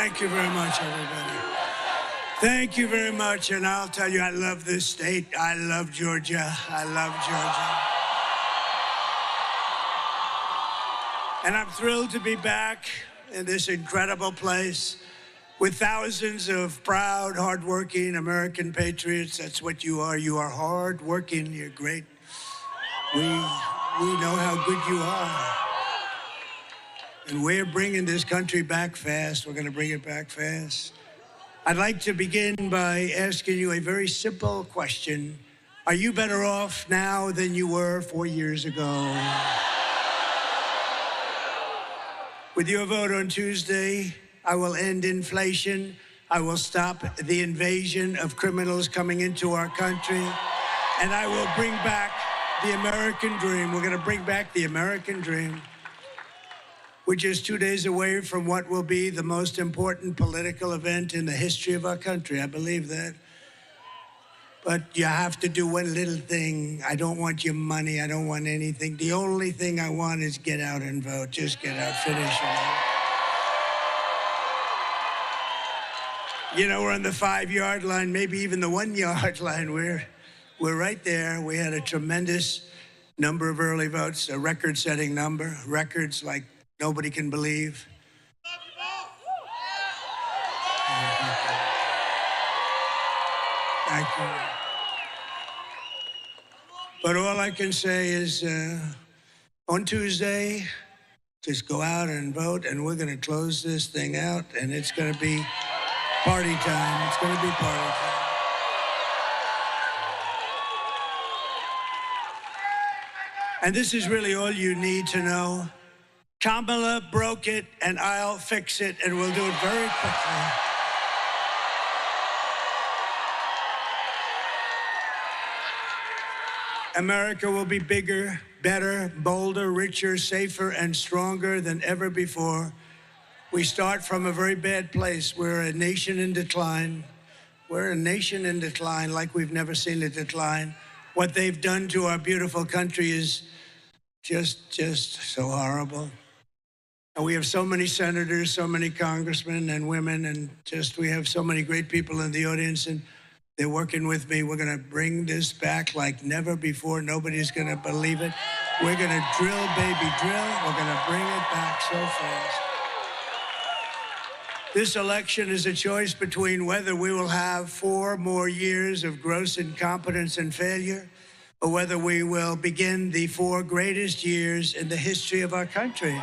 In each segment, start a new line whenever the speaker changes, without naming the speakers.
Thank you very much, everybody. Thank you very much, and I'll tell you, I love this state. I love Georgia. I love Georgia. And I'm thrilled to be back in this incredible place with thousands of proud, hardworking American patriots. That's what you are. You are hardworking. You're great. We know how good you are. And we're bringing this country back fast. We're going to bring it back fast. I'd like to begin by asking you a very simple question. Are you better off now than you were 4 years ago? With your vote on Tuesday, I will end inflation. I will stop the invasion of criminals coming into our country. And I will bring back the American dream. We're going to bring back the American dream. We're just 2 days away from what will be the most important political event in the history of our country. I believe that. But you have to do one little thing. I don't want your money. I don't want anything. The only thing I want is get out and vote. Just get out, finish it. You know, we're on the 5-yard line, maybe even the 1-yard line. We're right there. We had a tremendous number of early votes, a record-setting number, records like nobody can believe. Thank you. But all I can say is on Tuesday, just go out and vote, and we're going to close this thing out, and it's going to be party time. It's going to be party time. And this is really all you need to know. Kamala broke it, and I'll fix it, and we'll do it very quickly. America will be bigger, better, bolder, richer, safer, and stronger than ever before. We start from a very bad place. We're a nation in decline. We're a nation in decline like we've never seen a decline. What they've done to our beautiful country is just so horrible. And we have so many senators, so many congressmen and women, and we have so many great people in the audience, and they're working with me. We're going to bring this back like never before. Nobody's going to believe it. We're going to drill, baby, drill. We're going to bring it back so fast. This election is a choice between whether we will have 4 more years of gross incompetence and failure, or whether we will begin the 4 greatest years in the history of our country.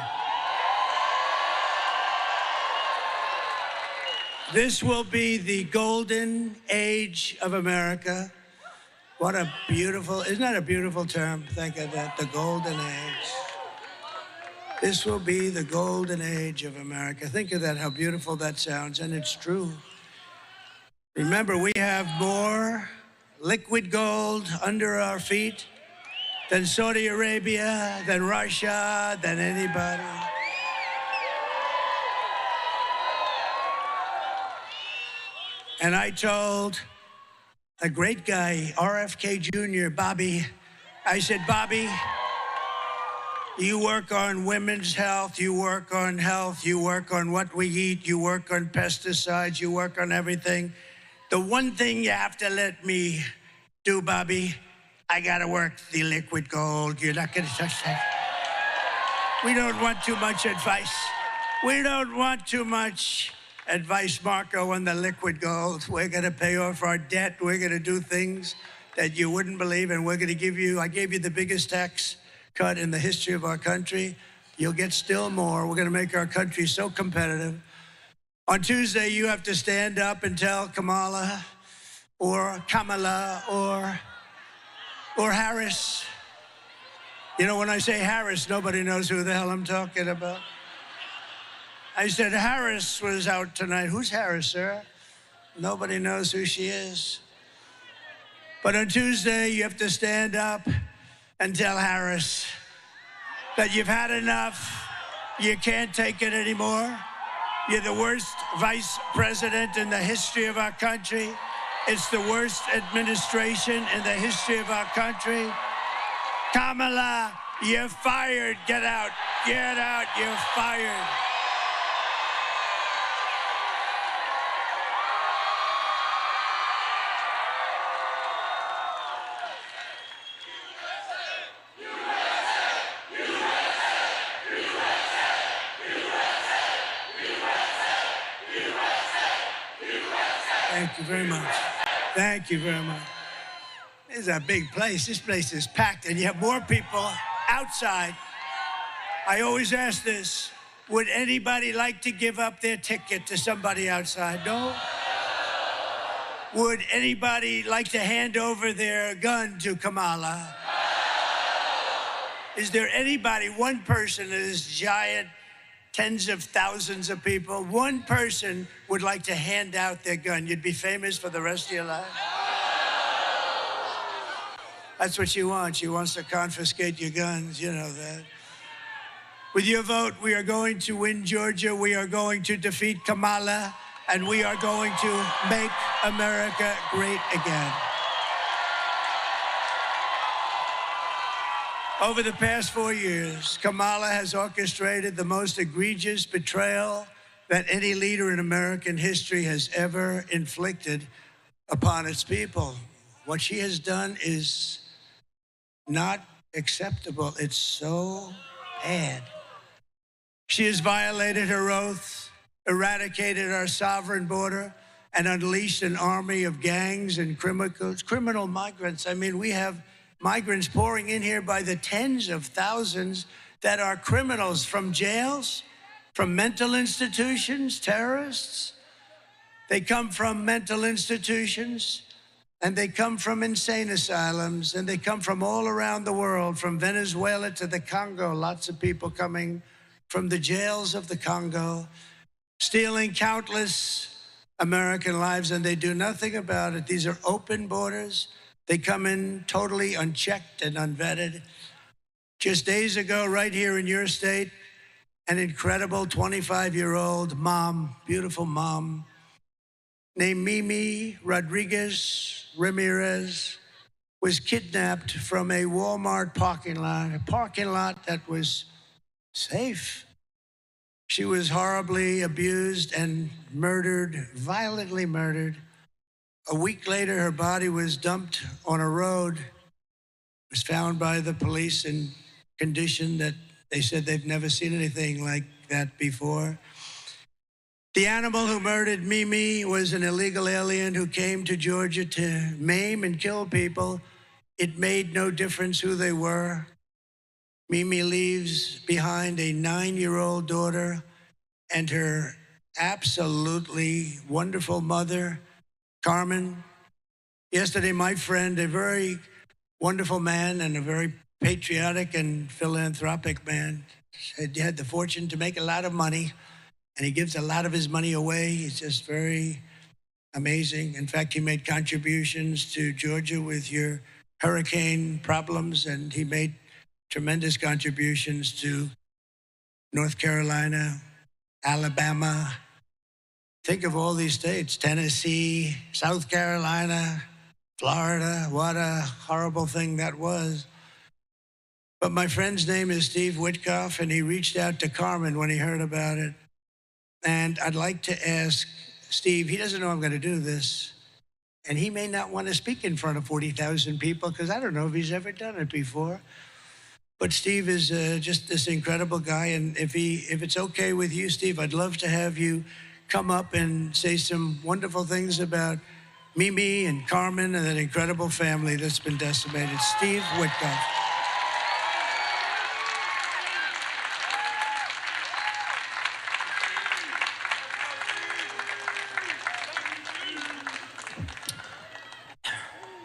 This will be the golden age of America. What a beautiful, isn't that a beautiful term? Think of that, the golden age. This will be the golden age of America. Think of that, how beautiful that sounds, and it's true. Remember, we have more liquid gold under our feet than Saudi Arabia, than Russia, than anybody. And I told a great guy, RFK Jr., Bobby, I said, Bobby, you work on women's health, you work on health, you work on what we eat, you work on pesticides, you work on everything. The one thing you have to let me do, Bobby, I gotta work the liquid gold. You're not gonna touch that. We don't want too much advice. We don't want too much advice, Marco, on the liquid gold. We're going to pay off our debt. We're going to do things that you wouldn't believe, and we're going to give you, I gave you the biggest tax cut in the history of our country. You'll get still more. We're going to make our country so competitive. On Tuesday, you have to stand up and tell Kamala or Harris. You know, when I say Harris, nobody knows who the hell I'm talking about. I said, Harris was out tonight. Who's Harris, sir? Nobody knows who she is. But on Tuesday, you have to stand up and tell Harris that you've had enough. You can't take it anymore. You're the worst vice president in the history of our country. It's the worst administration in the history of our country. Kamala, you're fired. Get out. Get out. You're fired. Thank you very much. Thank you very much. This is a big place. This place is packed, and you have more people outside. I always ask this. Would anybody like to give up their ticket to somebody outside? No? Would anybody like to hand over their gun to Kamala? Is there anybody, one person in this giant, tens of thousands of people, one person would like to hand out their gun? You'd be famous for the rest of your life? That's what she wants. She wants to confiscate your guns, you know that. With your vote, we are going to win Georgia. We are going to defeat Kamala, and we are going to make America great again. Over the past 4 years, Kamala has orchestrated the most egregious betrayal that any leader in American history has ever inflicted upon its people. What she has done is not acceptable. It's so bad. She has violated her oath, eradicated our sovereign border, and unleashed an army of gangs and criminal migrants. I mean, we have migrants pouring in here by the tens of thousands that are criminals from jails, from mental institutions, terrorists. They come from mental institutions, and they come from insane asylums, and they come from all around the world, from Venezuela to the Congo. Lots of people coming from the jails of the Congo, stealing countless American lives, and they do nothing about it. These are open borders. They come in totally unchecked and unvetted. Just days ago, right here in your state, an incredible 25-year-old mom, beautiful mom, named Mimi Rodriguez Ramirez, was kidnapped from a Walmart parking lot that was safe. She was horribly abused and murdered, violently murdered. A week later, her body was dumped on a road. It was found by the police in condition that they said they've never seen anything like that before. The animal who murdered Mimi was an illegal alien who came to Georgia to maim and kill people. It made no difference who they were. Mimi leaves behind a 9-year-old daughter and her absolutely wonderful mother, Carmen. Yesterday, my friend, a very wonderful man and a very patriotic and philanthropic man, said he had the fortune to make a lot of money, and he gives a lot of his money away. He's just very amazing. In fact, he made contributions to Georgia with your hurricane problems, and he made tremendous contributions to North Carolina, Alabama. Think of all these states, Tennessee, South Carolina, Florida. What a horrible thing that was. But my friend's name is Steve Witkoff, and he reached out to Carmen when he heard about it. And I'd like to ask Steve, he doesn't know I'm going to do this, and he may not want to speak in front of 40,000 people because I don't know if he's ever done it before. But Steve is just this incredible guy, and if it's okay with you, Steve, I'd love to have you come up and say some wonderful things about Mimi and Carmen and that incredible family that's been decimated. Steve Witkoff.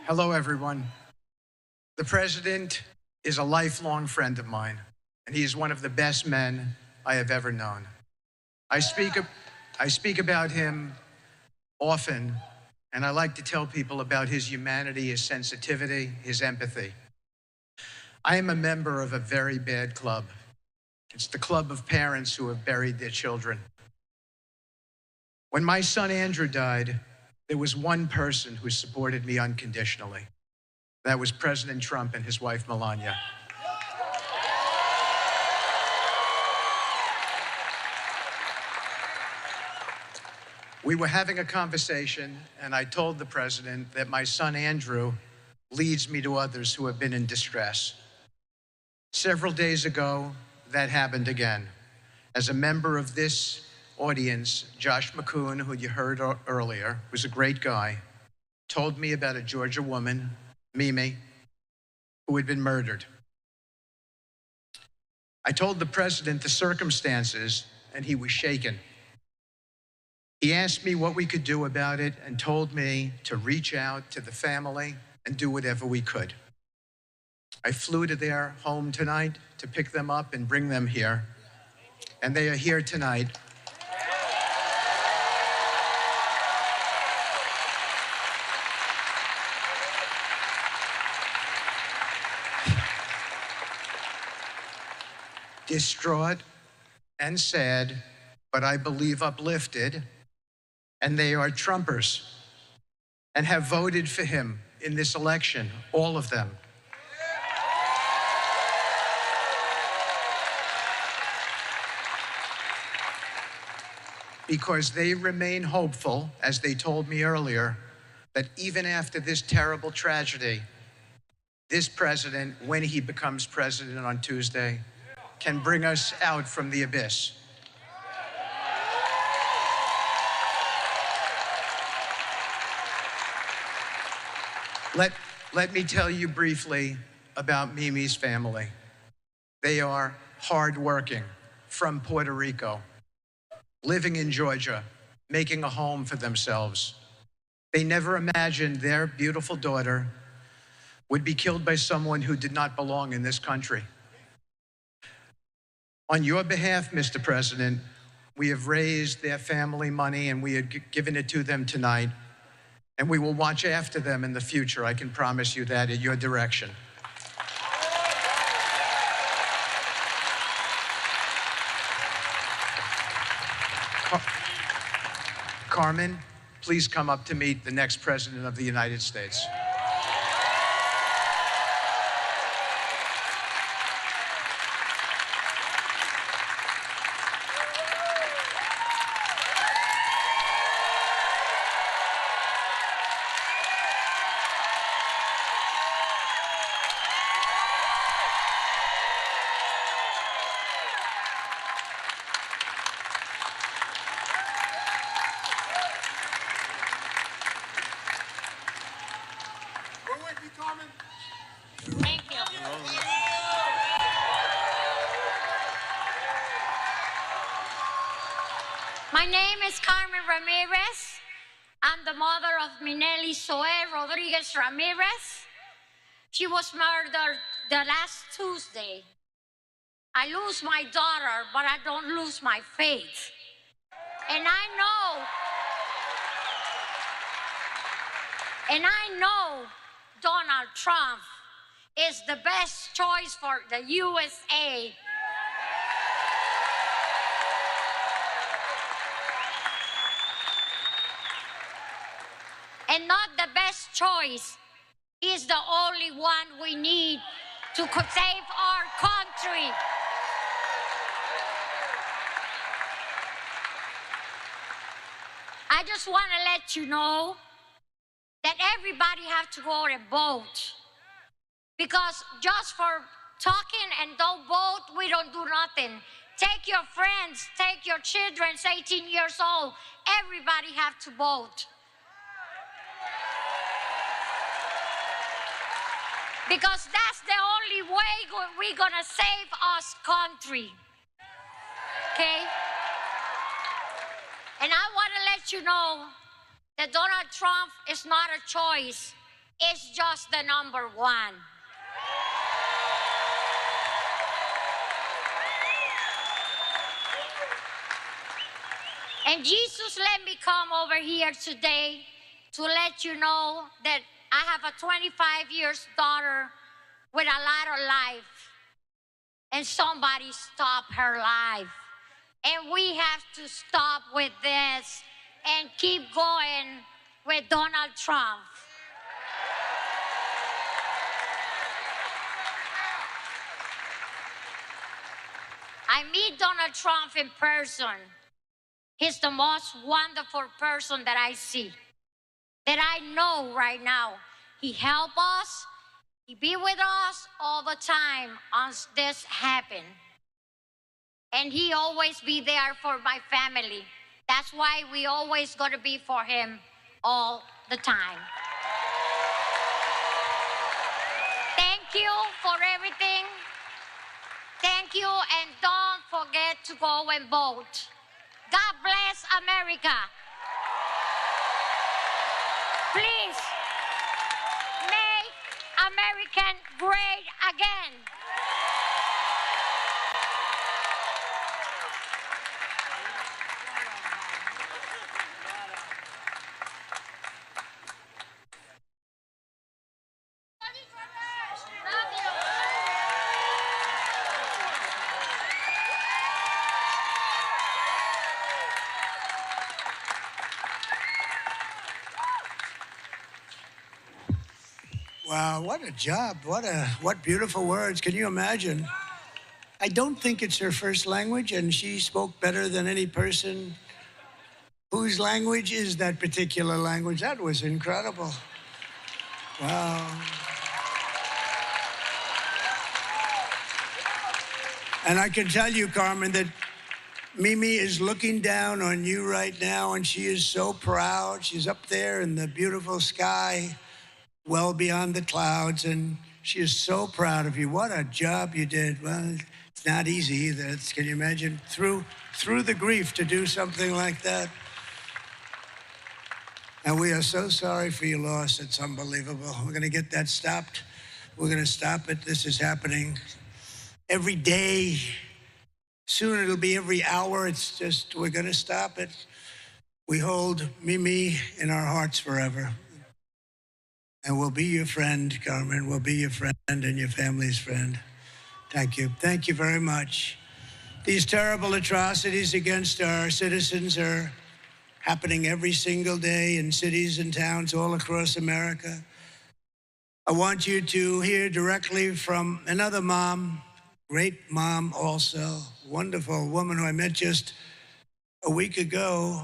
Hello, everyone. The president is a lifelong friend of mine, and he is one of the best men I have ever known. I speak about him often, and I like to tell people about his humanity, his sensitivity, his empathy. I am a member of a very bad club. It's the club of parents who have buried their children. When my son Andrew died, there was one person who supported me unconditionally. That was President Trump and his wife, Melania. We were having a conversation, and I told the president that my son Andrew leads me to others who have been in distress. Several days ago, that happened again. As a member of this audience, Josh McCoon, who you heard earlier, was a great guy, told me about a Georgia woman, Mimi, who had been murdered. I told the president the circumstances, and he was shaken. He asked me what we could do about it and told me to reach out to the family and do whatever we could. I flew to their home tonight to pick them up and bring them here, and they are here tonight. Distraught and sad, but I believe uplifted, and they are Trumpers and have voted for him in this election, all of them. Because they remain hopeful, as they told me earlier, that even after this terrible tragedy, this president, when he becomes president on Tuesday, can bring us out from the abyss. Let me tell you briefly about Mimi's family. They are hardworking, from Puerto Rico, living in Georgia, making a home for themselves. They never imagined their beautiful daughter would be killed by someone who did not belong in this country. On your behalf, Mr. President, we have raised their family money and we have given it to them tonight, and we will watch after them in the future. I can promise you that, at your direction. Carmen, please come up to meet the next President of the United States.
Thank you. My name is Carmen Ramirez. I'm the mother of Minelli Zoe Rodriguez Ramirez. She was murdered the last Tuesday. I lose my daughter, but I don't lose my faith. And I know Donald Trump is the best choice for the USA. And not the best choice is the only one we need to save our country. I just want to let you know that everybody has to go and vote. Because just for talking and don't vote, we don't do nothing. Take your friends, take your children, 18 years old. Everybody has to vote. Because that's the only way we're gonna save us country. Okay? And I wanna let you know that Donald Trump is not a choice. It's just the number one. And Jesus let me come over here today to let you know that I have a 25-year daughter with a lot of life, and somebody stopped her life. And we have to stop with this and keep going with Donald Trump. I meet Donald Trump in person. He's the most wonderful person that I see, that I know right now. He helps us, he be with us all the time as this happened. and he always be there for my family. That's why we always got to be for him all the time. Thank you for everything. Thank you, and don't forget to go and vote. God bless America. Please make America great again.
Wow, what a job. What beautiful words. Can you imagine? I don't think it's her first language, and she spoke better than any person whose language is that particular language. That was incredible. Wow. And I can tell you, Carmen, that Mimi is looking down on you right now, and she is so proud. She's up there in the beautiful sky, well beyond the clouds, and she is so proud of you. What a job you did. Well, it's not easy either. Can you imagine through the grief to do something like that? And we are so sorry for your loss. It's unbelievable. We're going to get that stopped. We're going to stop it. This is happening every day. Soon it'll be every hour. It's just, we're going to stop it. We hold Mimi in our hearts forever. And we'll be your friend, Carmen. We'll be your friend and your family's friend. Thank you. Thank you very much. These terrible atrocities against our citizens are happening every single day in cities and towns all across America. I want you to hear directly from another mom, great mom also, wonderful woman who I met just a week ago.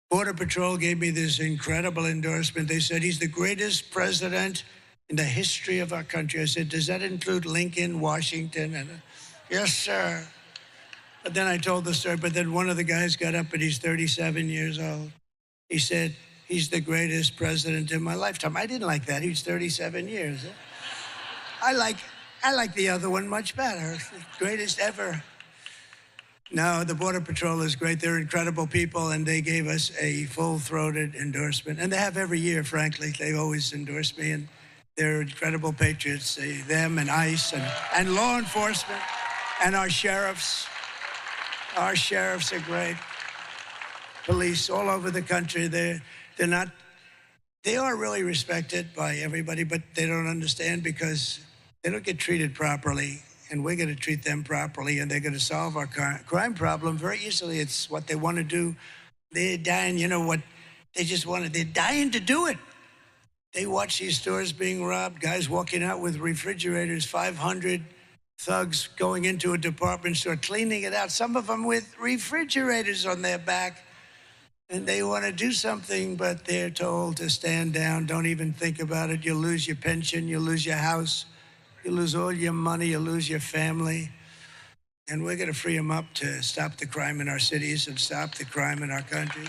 Border Patrol gave me this incredible endorsement. They said, he's the greatest president in the history of our country. I said, does that include Lincoln, Washington? And yes, sir. But then I told the story, but then one of the guys got up and he's 37 years old. He said, he's the greatest president in my lifetime. I didn't like that. He was 37 years. I like the other one much better. Greatest ever. No, the Border Patrol is great. They're incredible people, and they gave us a full-throated endorsement. And they have every year, frankly. They always endorse me, and they're incredible patriots. Them and ICE and law enforcement and our sheriffs. Our sheriffs are great. Police all over the country. They are really respected by everybody, but they don't understand because they don't get treated properly. And we're going to treat them properly, and they're going to solve our crime problem very easily. It's what they want to do. They're dying, you know what? They're dying to do it. They watch these stores being robbed, guys walking out with refrigerators, 500 thugs going into a department store, cleaning it out, some of them with refrigerators on their back. And they want to do something, but they're told to stand down, don't even think about it. You'll lose your pension, you'll lose your house. You lose all your money, you lose your family. And we're going to free them up to stop the crime in our cities and stop the crime in our country.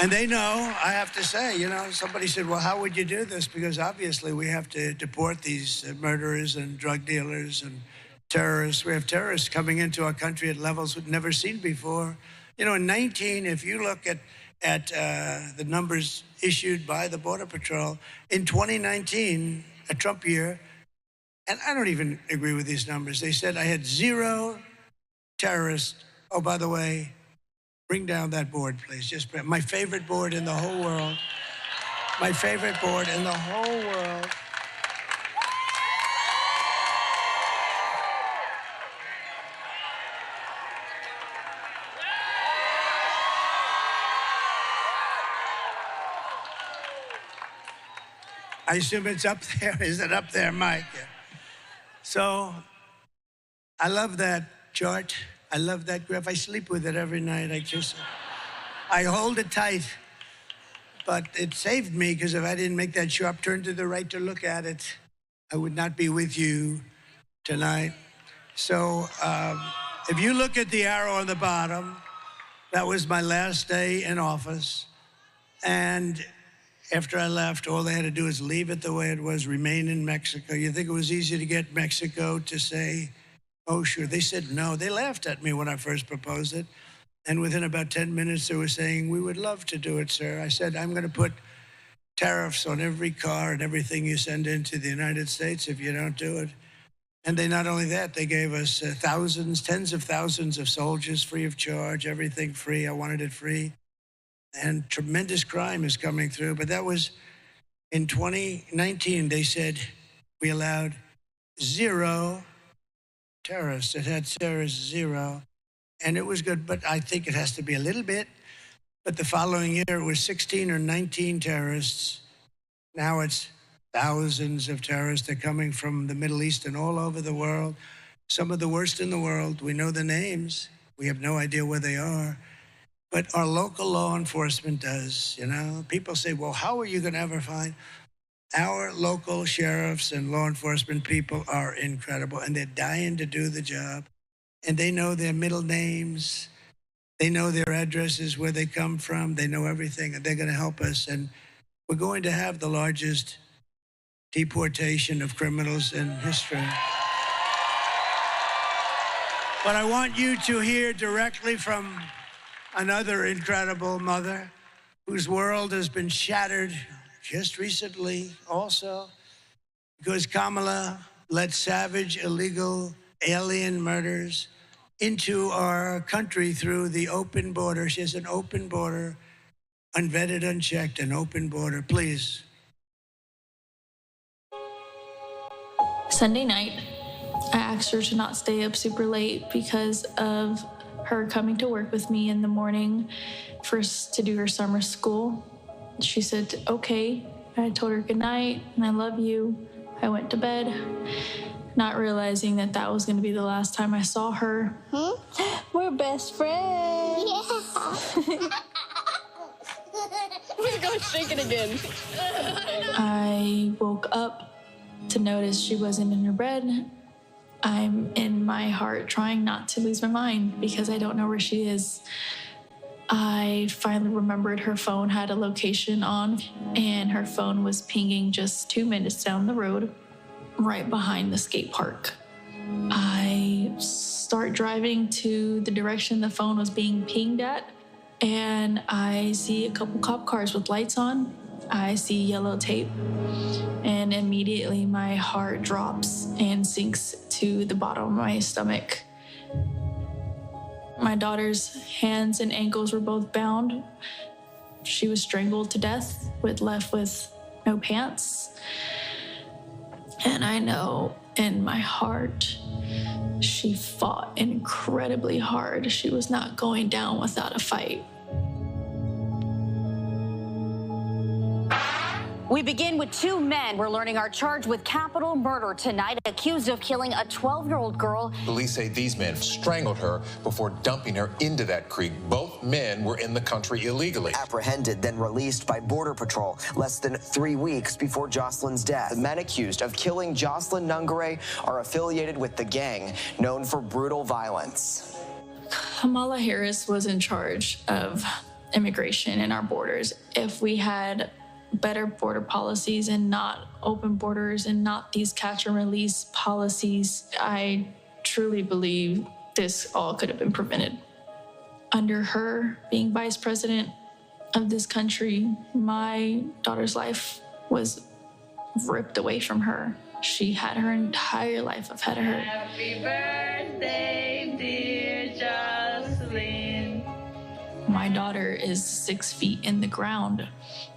And they know, I have to say, you know, somebody said, well, how would you do this? Because obviously we have to deport these murderers and drug dealers and terrorists. We have terrorists coming into our country at levels we've never seen before. You know, in 19, if you look at the numbers issued by the Border Patrol, in 2019, a Trump year, and I don't even agree with these numbers. They said I had 0 terrorists. Oh, by the way, bring down that board, please. Just my favorite board in the whole world. My favorite board in the whole world. I assume it's up there. Is it up there, Mike? Yeah. So I love that chart. I love that graph. I sleep with it every night. I hold it tight. But it saved me, because if I didn't make that sharp turn to the right to look at it, I would not be with you tonight. So if you look at the arrow on the bottom, that was my last day in office. And after I left, all they had to do is leave it the way it was, remain in Mexico. You think it was easy to get Mexico to say, oh, sure. They said no. They laughed at me when I first proposed it. And within about 10 minutes, they were saying, we would love to do it, sir. I said, I'm going to put tariffs on every car and everything you send into the United States if you don't do it. And they not only that, they gave us thousands, tens of thousands of soldiers free of charge, everything free. I wanted it free. And tremendous crime is coming through. But that was in 2019, they said we allowed 0 terrorists. It had terrorists 0. And it was good, but I think it has to be a little bit. But the following year, it was 16 or 19 terrorists. Now it's thousands of terrorists. They're coming from the Middle East and all over the world. Some of the worst in the world. We know the names. We have no idea where they are. But our local law enforcement does, you know. People say, well, how are you going to ever find? Our local sheriffs and law enforcement people are incredible, and they're dying to do the job. And they know their middle names. They know their addresses, where they come from. They know everything, and they're going to help us. And we're going to have the largest deportation of criminals in history. But I want you to hear directly from another incredible mother whose world has been shattered just recently also because Kamala led savage, illegal alien murders into our country through the open border. She has an open border, unvetted, unchecked, an open border. Please.
Sunday night, I asked her to not stay up super late because of her coming to work with me in the morning first to do her summer school. She said, okay. I told her good night and I love you. I went to bed, not realizing that that was going to be the last time I saw her. We're best friends. Yeah.
We're going to shake it again.
I woke up to notice she wasn't in her bed. I'm in my heart trying not to lose my mind because I don't know where she is. I finally remembered her phone had a location on, and her phone was pinging just 2 minutes down the road, right behind the skate park. I start driving to the direction the phone was being pinged at, and I see a couple cop cars with lights on. I see yellow tape, and immediately my heart drops and sinks to the bottom of my stomach. My daughter's hands and ankles were both bound. She was strangled to death, left with no pants. And I know in my heart, she fought incredibly hard. She was not going down without a fight.
We begin with 2 men we're learning are charged with capital murder tonight, accused of killing a 12-year-old girl.
Police say these men strangled her before dumping her into that creek. Both men were in the country illegally.
Apprehended, then released by Border Patrol less than 3 weeks before Jocelyn's death. The men accused of killing Jocelyn Nungare are affiliated with the gang known for brutal violence.
Kamala Harris was in charge of immigration in our borders. If we had better border policies and not open borders and not these catch and release policies, I truly believe this all could have been prevented. Under her being vice president of this country, my daughter's life was ripped away from her. She had her entire life ahead of her.
Happy birthday, dear Jocelyn.
My daughter is 6 feet in the ground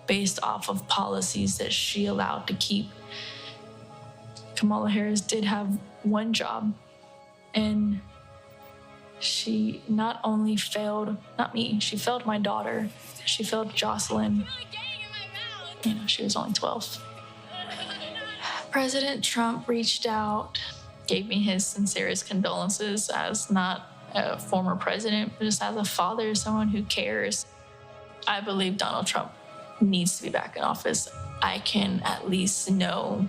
based off of policies that she allowed to keep. Kamala Harris did have one job, and she not only failed, not me, she failed my daughter, she failed Jocelyn. You know, she was only 12. President Trump reached out, gave me his sincerest condolences as not a former president, but just as a father, someone who cares. I believe Donald Trump needs to be back in office. I can at least know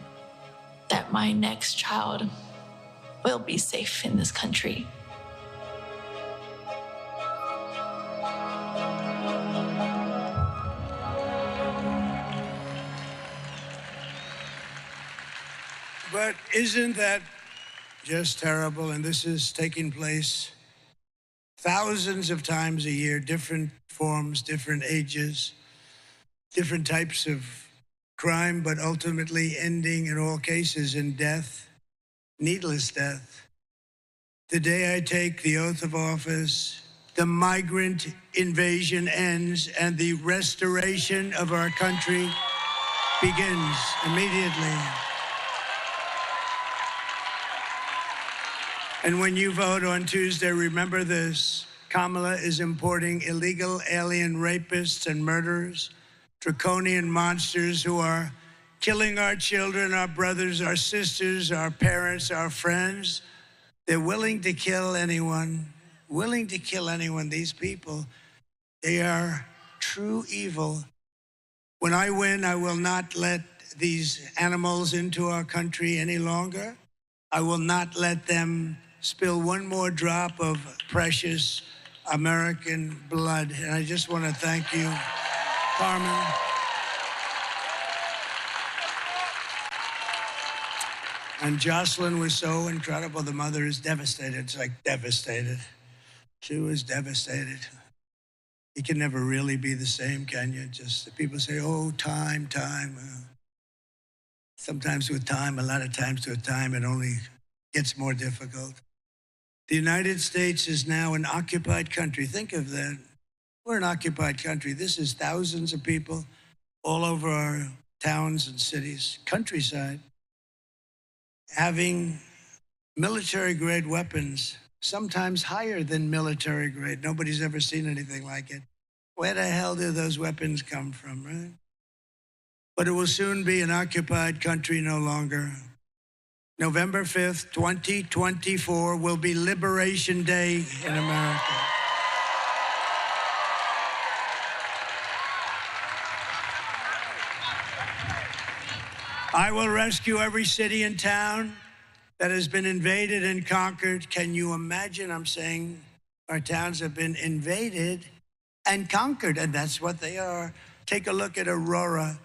that my next child will be safe in this country.
But isn't that just terrible? And this is taking place thousands of times a year, different forms, different ages, different types of crime, but ultimately ending in all cases in death, needless death. The day I take the oath of office, the migrant invasion ends and the restoration of our country begins immediately. And when you vote on Tuesday, remember this: Kamala is importing illegal alien rapists and murderers, draconian monsters who are killing our children, our brothers, our sisters, our parents, our friends. They're willing to kill anyone, these people. They are true evil. When I win, I will not let these animals into our country any longer. I will not let them spill one more drop of precious American blood. And I just want to thank you, Carmen. And Jocelyn was so incredible. The mother is devastated. It's like devastated. She was devastated. You can never really be the same, can you? Just people say, oh, time. Sometimes with time, a lot of times with time, it only gets more difficult. The United States is now an occupied country. Think of that. We're an occupied country. This is thousands of people all over our towns and cities, countryside, having military-grade weapons, sometimes higher than military-grade. Nobody's ever seen anything like it. Where the hell do those weapons come from, right? But it will soon be an occupied country no longer. November 5th, 2024 will be Liberation Day in America. I will rescue every city and town that has been invaded and conquered. Can you imagine? I'm saying our towns have been invaded and conquered, and that's what they are. Take a look at Aurora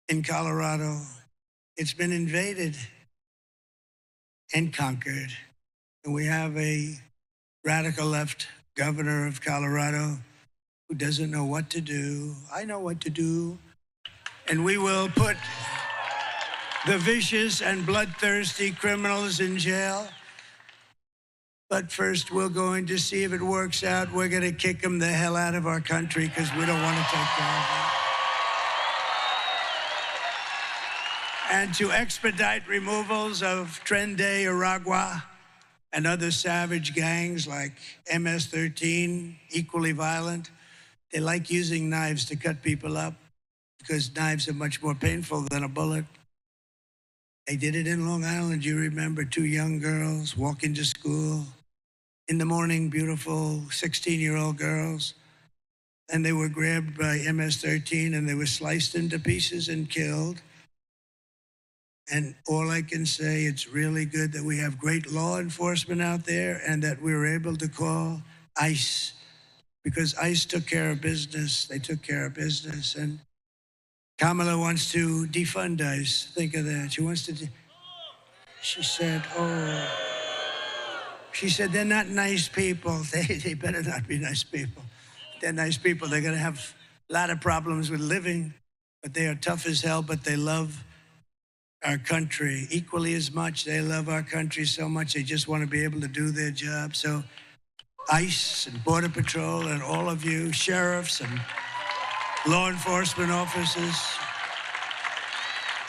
in Colorado. It's been invaded and conquered. And we have a radical left governor of Colorado who doesn't know what to do. I know what to do. And we will put the vicious and bloodthirsty criminals in jail. But first, we're going to see if it works out. We're going to kick them the hell out of our country because we don't want to take care of them. And to expedite removals of Tren de Aragua and other savage gangs like MS-13, equally violent. They like using knives to cut people up because knives are much more painful than a bullet. They did it in Long Island. You remember 2 young girls walking to school in the morning, beautiful 16-year-old girls. And they were grabbed by MS-13 and they were sliced into pieces and killed. And all I can say, it's really good that we have great law enforcement out there and that we were able to call ICE because ICE took care of business. They took care of business. And Kamala wants to defund ICE. Think of that. She wants to, she said, they're not nice people. They better not be nice people. They're nice people. They're going to have a lot of problems with living, but they are tough as hell, but they love our country equally as much. They love our country so much, they just want to be able to do their job. So ICE and Border Patrol and all of you, sheriffs and law enforcement officers,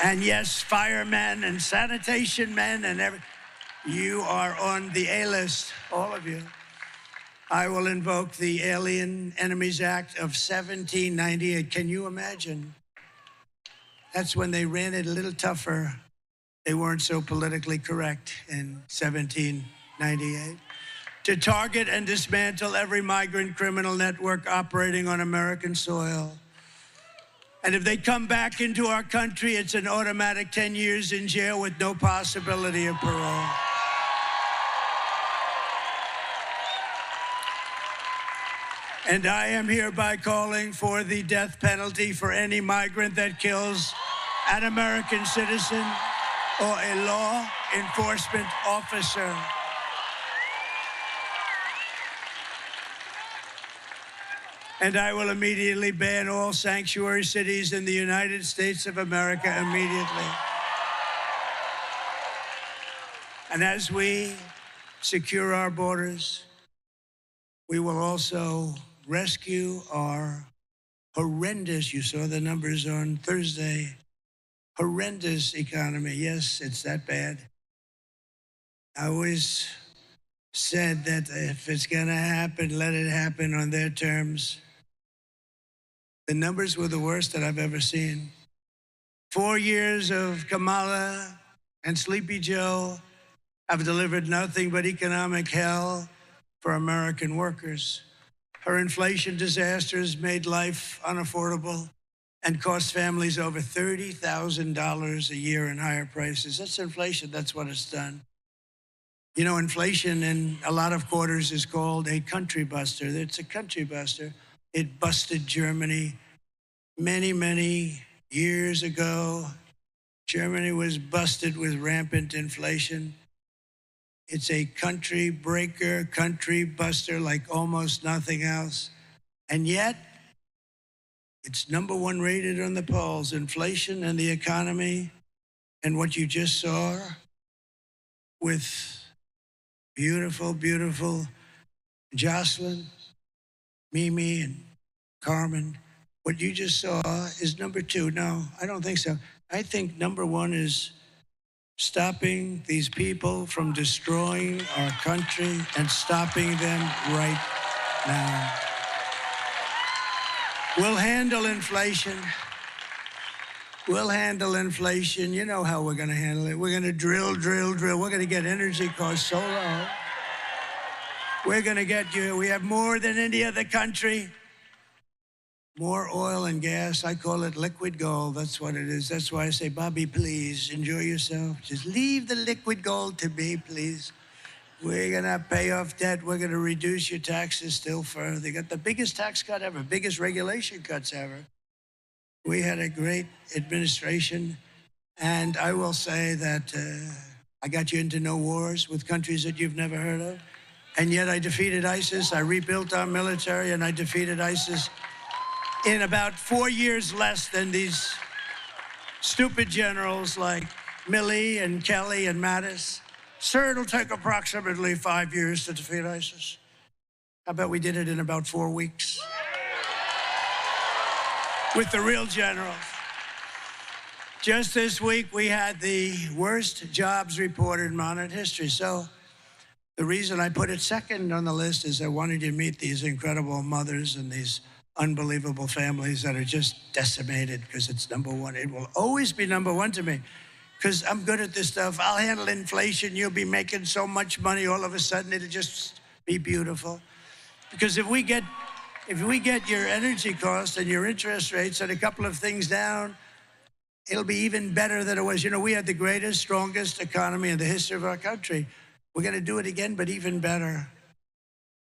and yes, firemen and sanitation men and you are on the A-list, all of you. I will invoke the Alien Enemies Act of 1798. Can you imagine? That's when they ran it a little tougher. They weren't so politically correct in 1798. To target and dismantle every migrant criminal network operating on American soil. And if they come back into our country, it's an automatic 10 years in jail with no possibility of parole. And I am hereby calling for the death penalty for any migrant that kills an American citizen or a law enforcement officer. And I will immediately ban all sanctuary cities in the United States of America immediately. And as we secure our borders, we will also rescue our horrendous, you saw the numbers on Thursday, horrendous economy. Yes, it's that bad. I always said that if it's going to happen, let it happen on their terms. The numbers were the worst that I've ever seen. 4 years of Kamala and Sleepy Joe have delivered nothing but economic hell for American workers. Her inflation disasters made life unaffordable and cost families over $30,000 a year in higher prices. That's inflation. That's what it's done. You know, inflation in a lot of quarters is called a country buster. It's a country buster. It busted Germany many, many years ago. Germany was busted with rampant inflation. It's a country breaker, country buster like almost nothing else. And yet, it's #1 rated on the polls, inflation and the economy. And what you just saw with beautiful, beautiful Jocelyn, Mimi, and Carmen, what you just saw is #2. No, I don't think so. I think #1 is stopping these people from destroying our country and stopping them right now. We'll handle inflation. We'll handle inflation. You know how we're going to handle it. We're going to drill. We're going to get energy costs so low. We're going to get you. We have more than any other country. More oil and gas. I call it liquid gold. That's what it is. That's why I say, Bobby, please enjoy yourself. Just leave the liquid gold to me, please. We're going to pay off debt. We're going to reduce your taxes still further. They got the biggest tax cut ever, biggest regulation cuts ever. We had a great administration. And I will say that I got you into no wars with countries that you've never heard of. And yet I defeated ISIS. I rebuilt our military, and I defeated ISIS in about 4 years less than these stupid generals like Milley and Kelly and Mattis. Sir, it'll take approximately 5 years to defeat ISIS. How about we did it in about 4 weeks? With the real generals. Just this week, we had the worst jobs report in modern history. So the reason I put it second on the list is I wanted you to meet these incredible mothers and these unbelievable families that are just decimated, because it's #1. It will always be #1 to me, because I'm good at this stuff. I'll handle inflation. You'll be making so much money. All of a sudden, it'll just be beautiful. Because if we get your energy costs and your interest rates and a couple of things down, it'll be even better than it was. You know, we had the greatest, strongest economy in the history of our country. We're going to do it again, but even better.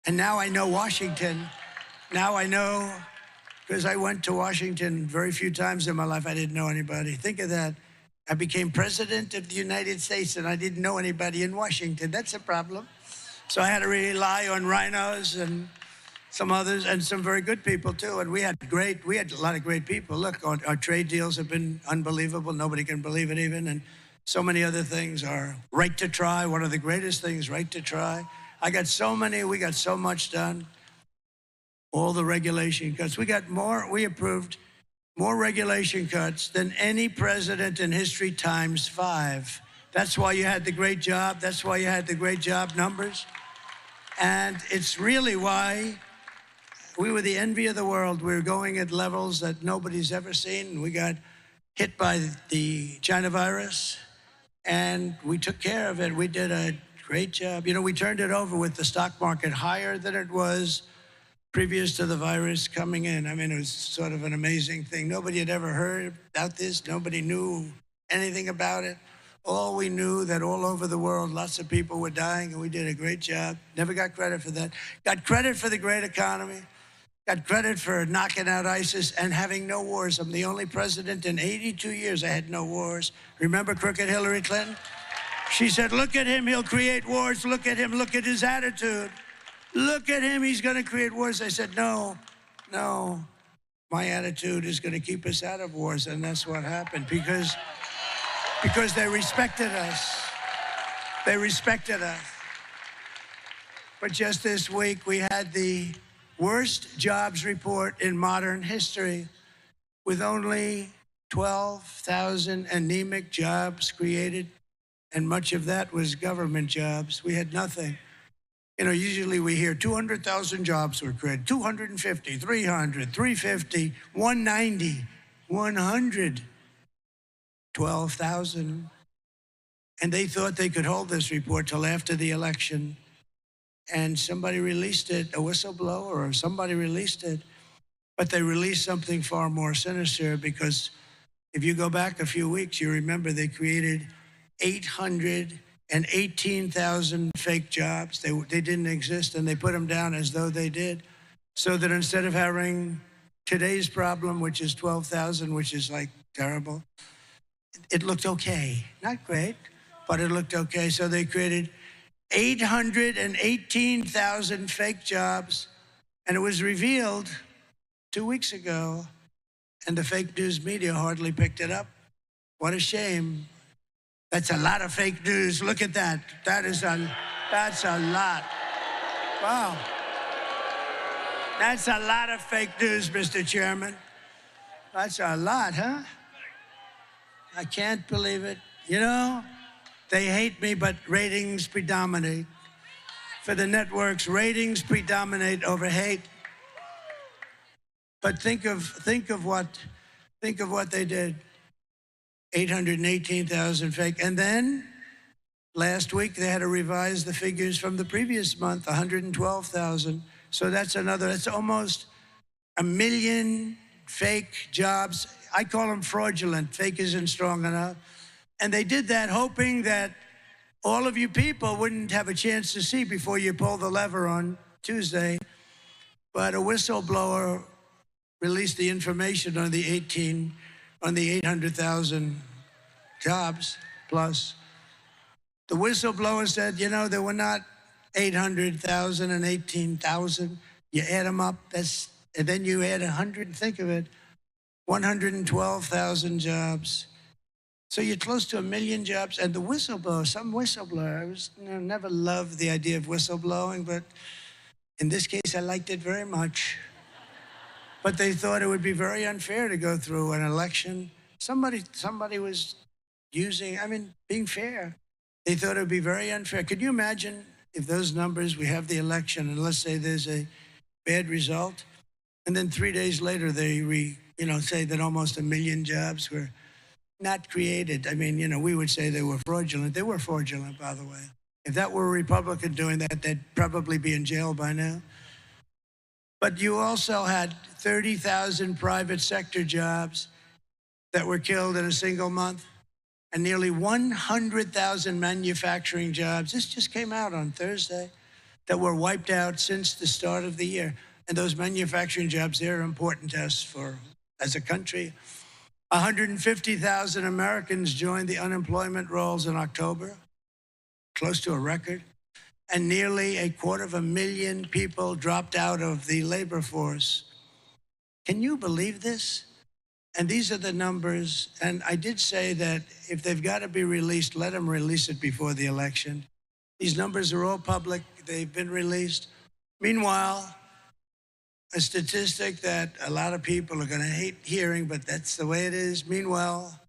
And now I know Washington. Now I know, because I went to Washington very few times in my life. I didn't know anybody. Think of that. I became president of the United States, and I didn't know anybody in Washington. That's a problem. So I had to rely on rhinos and some others, and some very good people too. And we had a lot of great people. Look, our trade deals have been unbelievable. Nobody can believe it even. And so many other things. Our right to try, one of the greatest things, right to try. We got so much done. All the regulation cuts. We approved more regulation cuts than any president in history ×5. That's why you had the great job. That's why you had the great job numbers. And it's really why we were the envy of the world. We were going at levels that nobody's ever seen. We got hit by the China virus, and we took care of it. We did a great job. You know, we turned it over with the stock market higher than it was previous to the virus coming in. I mean, it was sort of an amazing thing. Nobody had ever heard about this. Nobody knew anything about it. All we knew that all over the world, lots of people were dying, and we did a great job. Never got credit for that. Got credit for the great economy. got credit for knocking out ISIS and having no wars. I'm the only president in 82 years I had no wars. Remember crooked Hillary Clinton? She said, look at him, he'll create wars. Look at him, look at his attitude. Look at him, he's going to create wars. I said, no, my attitude is going to keep us out of wars. And that's what happened because they respected us. They respected us. But just this week, we had the worst jobs report in modern history, with only 12,000 anemic jobs created, and much of that was government jobs. We had nothing. You know, usually we hear 200,000 jobs were created, 250, 300, 350, 190, 100, 12,000. And they thought they could hold this report till after the election. And somebody released it, a whistleblower or somebody released it. But they released something far more sinister, because if you go back a few weeks, you remember they created 818,000 fake jobs. They didn't exist, and they put them down as though they did. So that instead of having today's problem, which is 12,000, which is like terrible, it looked okay. Not great, but it looked okay. So they created 818,000 fake jobs, and it was revealed 2 weeks ago, and the fake news media hardly picked it up. What a shame. That's a lot of fake news. Look at that. That's a lot. Wow. That's a lot of fake news, Mr. Chairman. That's a lot, huh? I can't believe it. You know, they hate me, but ratings predominate. For the networks, ratings predominate over hate. But think of what they did. 818,000 fake. And then last week they had to revise the figures from the previous month, 112,000. So that's almost 1 million fake jobs. I call them fraudulent. Fake isn't strong enough. And they did that hoping that all of you people wouldn't have a chance to see before you pull the lever on Tuesday. But a whistleblower released the information on the 800,000 jobs plus. The whistleblower said, you know, there were not 800,000 and 18,000. You add them up, and then you add 100, think of it, 112,000 jobs. So you're close to 1 million jobs. And the whistleblower, some whistleblower, I never loved the idea of whistleblowing, but in this case, I liked it very much. But they thought it would be very unfair to go through an election. Somebody was being fair. They thought it would be very unfair. Could you imagine if those numbers, we have the election, and let's say there's a bad result, and then 3 days later they say that almost 1 million jobs were not created. We would say they were fraudulent. They were fraudulent, by the way. If that were a Republican doing that, they'd probably be in jail by now. But you also had 30,000 private sector jobs that were killed in a single month, and nearly 100,000 manufacturing jobs. This just came out on Thursday, that were wiped out since the start of the year. And those manufacturing jobs, they're important to us as a country. 150,000 Americans joined the unemployment rolls in October, close to a record. And nearly 250,000 people dropped out of the labor force. Can you believe this? And these are the numbers. And I did say that if they've got to be released, let them release it before the election. These numbers are all public. They've been released. Meanwhile, a statistic that a lot of people are going to hate hearing, but that's the way it is. Meanwhile,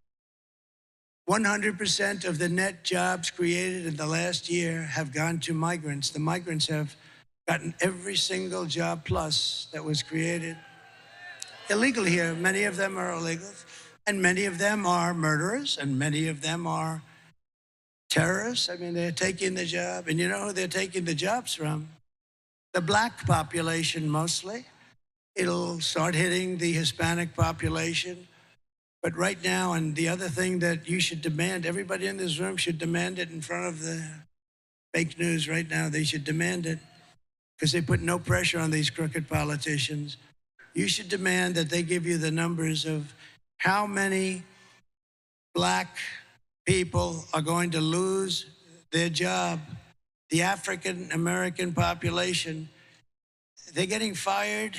100% of the net jobs created in the last year have gone to migrants. The migrants have gotten every single job plus that was created. Illegal here, many of them are illegals, and many of them are murderers, and many of them are terrorists. They're taking the job, and you know who they're taking the jobs from? The black population mostly. It'll start hitting the Hispanic population. But right now, and the other thing that you should demand, everybody in this room should demand it in front of the fake news right now. They should demand it. because they put no pressure on these crooked politicians. You should demand that they give you the numbers of how many black people are going to lose their job. The African American population, they're getting fired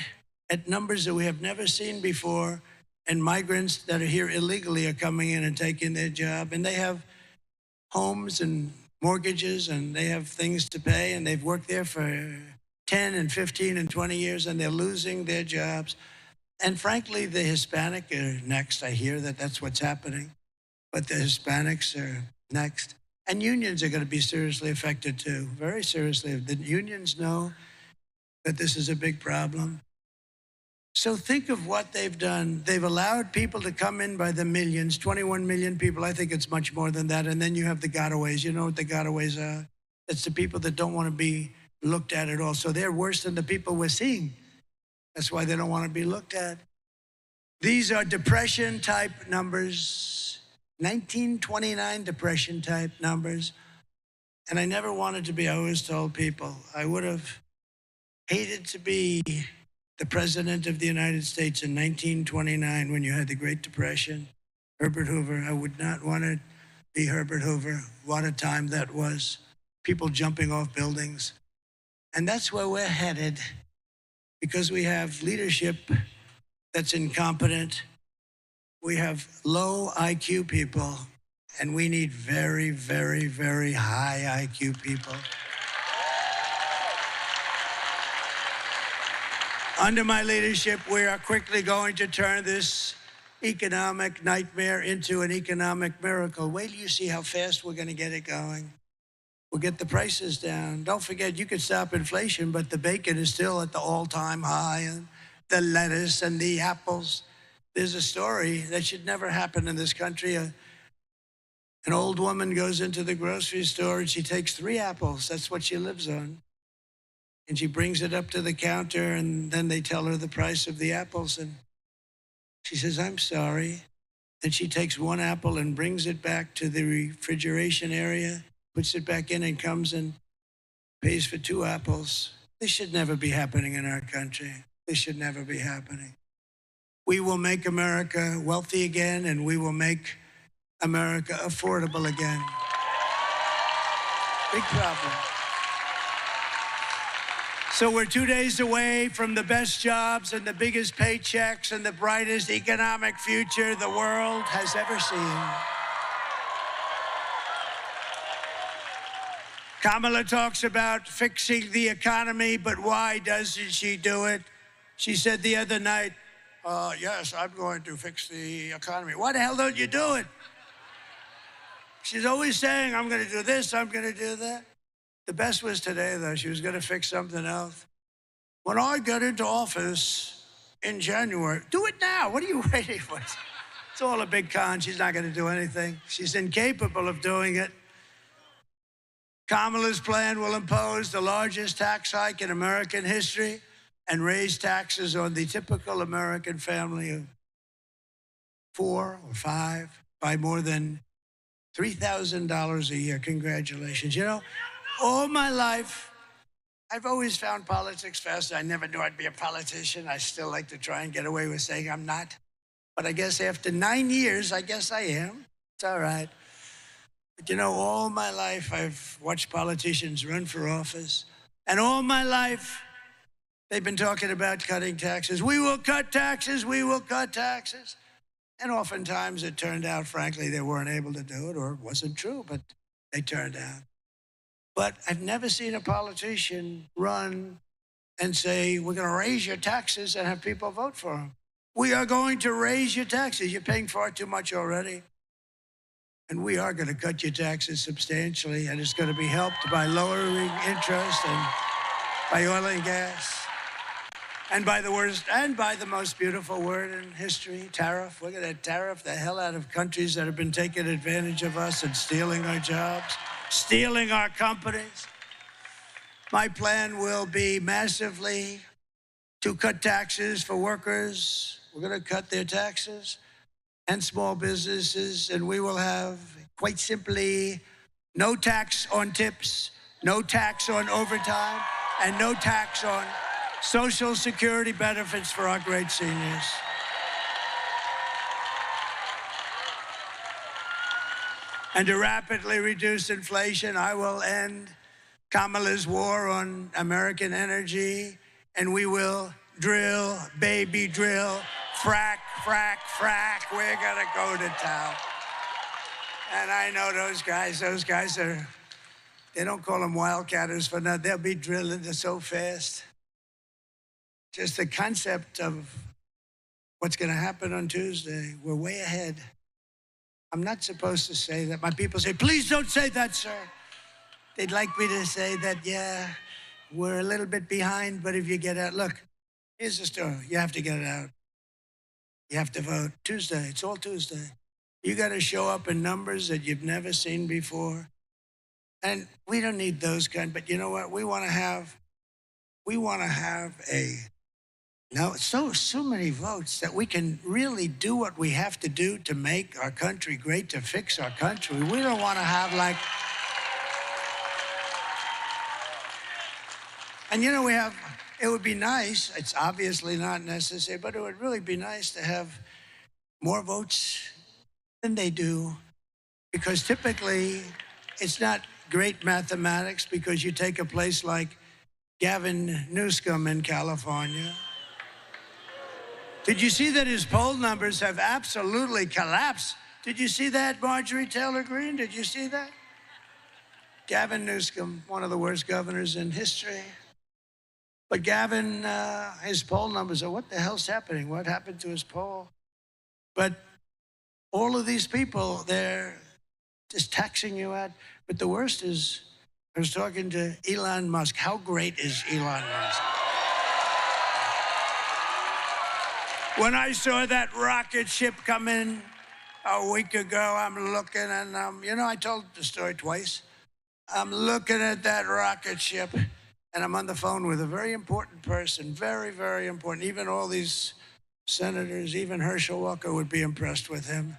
at numbers that we have never seen before, and migrants that are here illegally are coming in and taking their job, and they have homes and mortgages, and they have things to pay, and they've worked there for 10 and 15 and 20 years, and they're losing their jobs. And frankly, the Hispanic are next. I hear that that's what's happening, but the Hispanics are next. And unions are going to be seriously affected too, very seriously. The unions know that this is a big problem. So think of what they've done. They've allowed people to come in by the millions, 21 million people. I think it's much more than that. And then you have the gotaways. You know what the gotaways are? It's the people that don't want to be looked at all. So they're worse than the people we're seeing. That's why they don't want to be looked at. These are depression-type numbers, 1929 depression-type numbers. And I never wanted to be, I always told people, I would have hated to be the President of the United States in 1929 when you had the Great Depression. Herbert Hoover, I would not want to be Herbert Hoover. What a time that was. People jumping off buildings. And that's where we're headed, because we have leadership that's incompetent. We have low IQ people, and we need very, very, very high IQ people. Under my leadership, we are quickly going to turn this economic nightmare into an economic miracle. Wait till you see how fast we're going to get it going. We'll get the prices down. Don't forget, you could stop inflation, but the bacon is still at the all-time high, and the lettuce and the apples. There's a story that should never happen in this country. An old woman goes into the grocery store and she takes 3 apples. That's what she lives on. And she brings it up to the counter, and then they tell her the price of the apples. And she says, I'm sorry. Then she takes 1 apple and brings it back to the refrigeration area, puts it back in, and comes and pays for 2 apples. This should never be happening in our country. This should never be happening. We will make America wealthy again, and we will make America affordable again. Big problem. So we're 2 days away from the best jobs and the biggest paychecks and the brightest economic future the world has ever seen. Kamala talks about fixing the economy, but why doesn't she do it? She said the other night, yes, I'm going to fix the economy. Why the hell don't you do it? She's always saying, I'm going to do this, I'm going to do that. The best was today, though. She was going to fix something else. When I got into office in January, do it now. What are you waiting for? It's all a big con. She's not going to do anything. She's incapable of doing it. Kamala's plan will impose the largest tax hike in American history and raise taxes on the typical American family of 4 or 5 by more than $3,000 a year. Congratulations. You know, all my life, I've always found politics fascinating. I never knew I'd be a politician. I still like to try and get away with saying I'm not. But I guess after 9 years, I guess I am. It's all right. But you know, all my life, I've watched politicians run for office. And all my life, they've been talking about cutting taxes. We will cut taxes, we will cut taxes. And oftentimes it turned out, frankly, they weren't able to do it, or it wasn't true, but they turned out. But I've never seen a politician run and say, we're going to raise your taxes, and have people vote for them. We are going to raise your taxes. You're paying far too much already. And we are going to cut your taxes substantially, and it's going to be helped by lowering interest and by oil and gas. And by the most beautiful word in history, tariff. We're going to tariff the hell out of countries that have been taking advantage of us and stealing our jobs, stealing our companies. My plan will be massively to cut taxes for workers. We're going to cut their taxes and small businesses, and we will have, quite simply, no tax on tips, no tax on overtime, and no tax on Social Security benefits for our great seniors. And to rapidly reduce inflation, I will end Kamala's war on American energy, and we will drill, baby drill, frack, frack, frack. We're gonna go to town. And I know those guys are, they don't call them wildcatters for nothing. They'll be drilling it so fast. Just the concept of what's gonna happen on Tuesday, we're way ahead. I'm not supposed to say that. My people say, please don't say that, sir. They'd like me to say that, yeah, we're a little bit behind, but if you get out, look, here's the story. You have to get it out. You have to vote Tuesday. It's all Tuesday. You got to show up in numbers that you've never seen before. And we don't need those kind, but you know what? We want to have so many votes that we can really do what we have to do to make our country great, to fix our country. We don't want to have like, and you know, it would be nice, it's obviously not necessary, but it would really be nice to have more votes than they do, because typically it's not great mathematics, because you take a place like Gavin Newsom in California. Did you see that his poll numbers have absolutely collapsed? Did you see that, Marjorie Taylor Greene? Did you see that? Gavin Newsom, one of the worst governors in history. But Gavin, his poll numbers are, what the hell's happening? What happened to his poll? But all of these people, they're just taxing you out. But the worst is, I was talking to Elon Musk. How great is Elon Musk? When I saw that rocket ship come in a week ago, I'm looking and I told the story twice. I'm looking at that rocket ship and I'm on the phone with a very important person, very, very important. Even all these senators, even Herschel Walker would be impressed with him.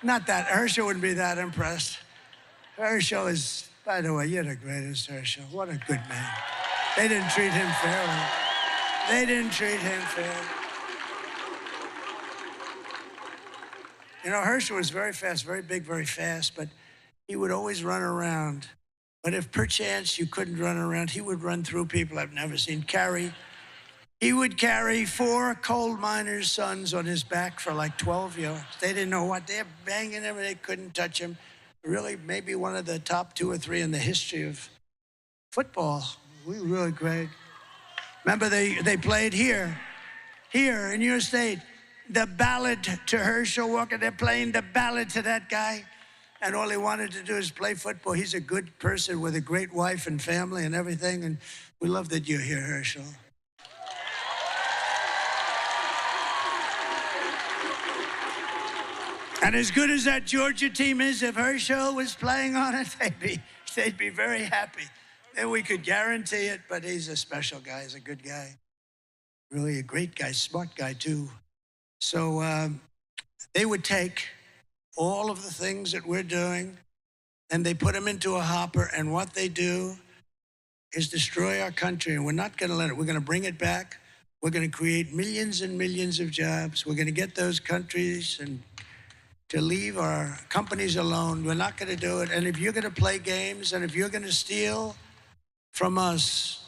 Not that, Herschel wouldn't be that impressed. Herschel is, by the way, you're the greatest, Herschel. What a good man. They didn't treat him fairly. They didn't treat him fairly. You know, Herschel was very fast, very big, very fast, but he would always run around. But if perchance you couldn't run around, he would run through people I've never seen. He would carry 4 coal miners' sons on his back for like 12 yards. They didn't know what, they're banging him, they couldn't touch him. Really, maybe one of the top 2 or 3 in the history of football. We were really great. Remember, they played here in your state, the ballad to Herschel Walker. They're playing the ballad to that guy, and all he wanted to do is play football. He's a good person with a great wife and family and everything, and we love that you're here, Herschel. And as good as that Georgia team is, if Herschel was playing on it, they'd be very happy. Then we could guarantee it, but he's a special guy. He's a good guy. Really a great guy, smart guy too. So they would take all of the things that we're doing and they put them into a hopper, and what they do is destroy our country, and we're not gonna let it. We're gonna bring it back. We're gonna create millions and millions of jobs. We're gonna get those countries and to leave our companies alone. We're not gonna do it. And if you're gonna play games and if you're gonna steal from us,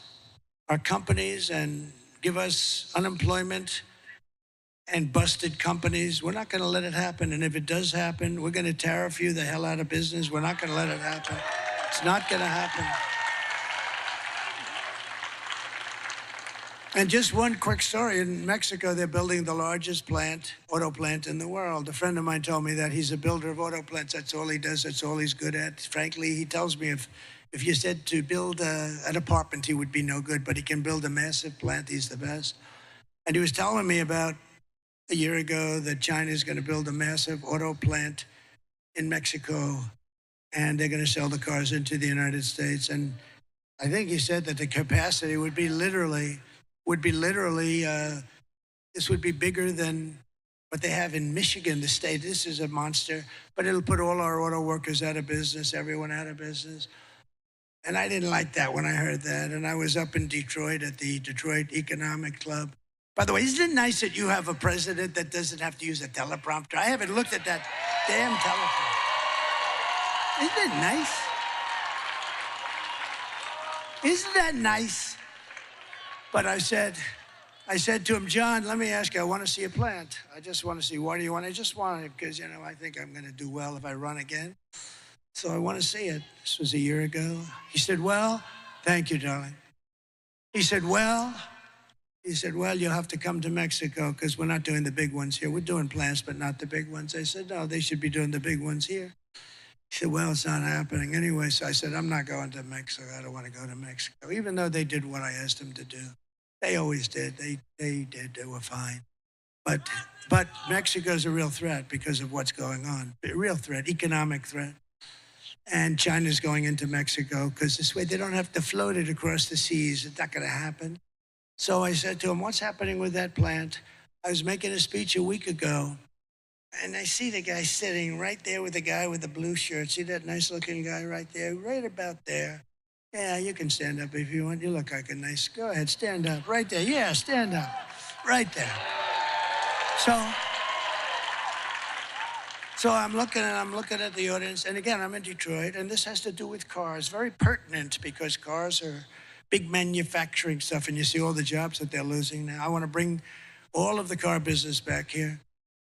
our companies, and give us unemployment and busted companies, we're not gonna let it happen. And if it does happen, we're gonna tariff you the hell out of business. We're not gonna let it happen. It's not gonna happen. And just one quick story. In Mexico, they're building the largest auto plant in the world. A friend of mine told me that he's a builder of auto plants. That's all he does. That's all he's good at. Frankly, he tells me if you said to build an apartment, he would be no good, but he can build a massive plant. He's the best. And he was telling me about a year ago that China is going to build a massive auto plant in Mexico, and they're going to sell the cars into the United States. And I think he said that the capacity would be literally, this would be bigger than what they have in Michigan, the state. This is a monster, but it'll put all our auto workers out of business, everyone out of business. And I didn't like that when I heard that. And I was up in Detroit at the Detroit Economic Club. By the way, isn't it nice that you have a president that doesn't have to use a teleprompter? I haven't looked at that damn teleprompter. Isn't it nice? Isn't that nice? But I said to him, John, let me ask you, I want to see a plant. I just want to see, why do you want it? I just want it because, I think I'm going to do well if I run again. So I want to see it. This was a year ago. He said, well, thank you, darling. He said, well, you'll have to come to Mexico because we're not doing the big ones here. We're doing plants, but not the big ones. I said, no, they should be doing the big ones here. He said, well, it's not happening anyway. So I said, I'm not going to Mexico. I don't want to go to Mexico, even though they did what I asked them to do. They always did. They did. They were fine. But Mexico's a real threat because of what's going on. A real threat, economic threat. And China's going into Mexico because this way they don't have to float it across the seas. It's not going to happen. So I said to him, what's happening with that plant? I was making a speech a week ago, and I see the guy sitting right there with the guy with the blue shirt. See that nice-looking guy right there? Right about there. Yeah, you can stand up if you want. You look like a nice... Go ahead, stand up. Right there. Yeah, stand up. Right there. So I'm looking at the audience, and again, I'm in Detroit, and this has to do with cars. Very pertinent because cars are big manufacturing stuff, and you see all the jobs that they're losing now. I want to bring all of the car business back here.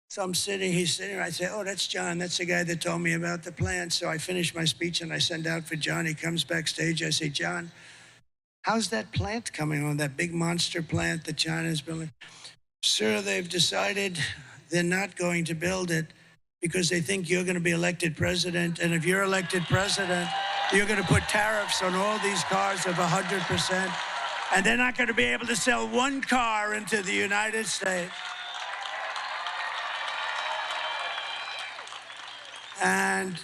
So he's sitting, I say, oh, that's John. That's the guy that told me about the plant. So I finish my speech, and I send out for John. He comes backstage. I say, John, how's that plant coming on, that big monster plant that China's building? Sir, they've decided they're not going to build it because they think you're going to be elected president. And if you're elected president, you're going to put tariffs on all these cars of 100%. And they're not going to be able to sell one car into the United States. And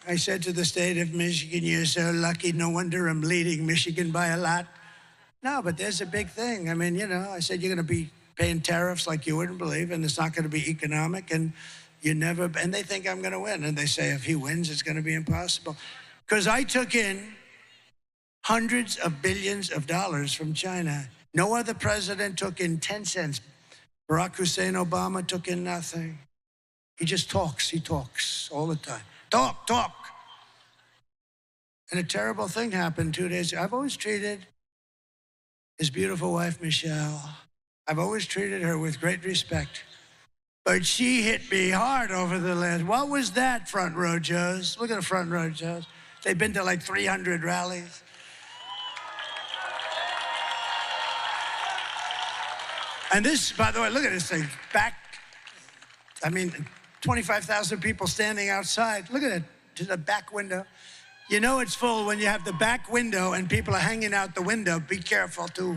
I said to the state of Michigan, you're so lucky. No wonder I'm leading Michigan by a lot. No, but there's a big thing. I mean, I said, you're going to be paying tariffs like you wouldn't believe, and it's not going to be economic, and and they think I'm going to win. And they say, if he wins, it's going to be impossible. Because I took in hundreds of billions of dollars from China. No other president took in 10 cents. Barack Hussein Obama took in nothing. He just talks. He talks all the time. Talk. And a terrible thing happened 2 days ago. I've always treated his beautiful wife, Michelle, I've always treated her with great respect. But she hit me hard over the last. What was that, front row Joes? Look at the front row Joes. They've been to like 300 rallies. And this, by the way, look at this thing. 25,000 people standing outside. Look at it, to the back window. You know it's full when you have the back window and people are hanging out the window. Be careful, too.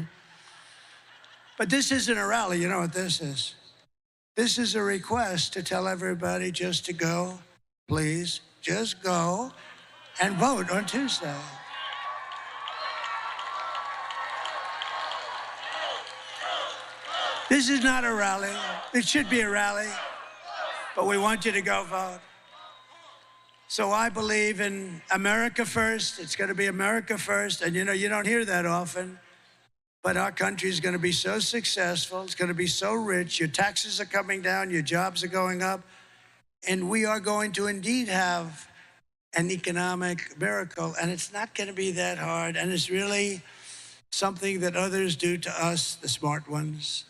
But this isn't a rally. You know what this is? This is a request to tell everybody just to go, please, just go and vote on Tuesday. This is not a rally. It should be a rally, but we want you to go vote. So I believe in America first. It's going to be America first. And you don't hear that often, but our country is going to be so successful. It's going to be so rich. Your taxes are coming down. Your jobs are going up. And we are going to indeed have an economic miracle. And it's not going to be that hard. And it's really something that others do to us, the smart ones.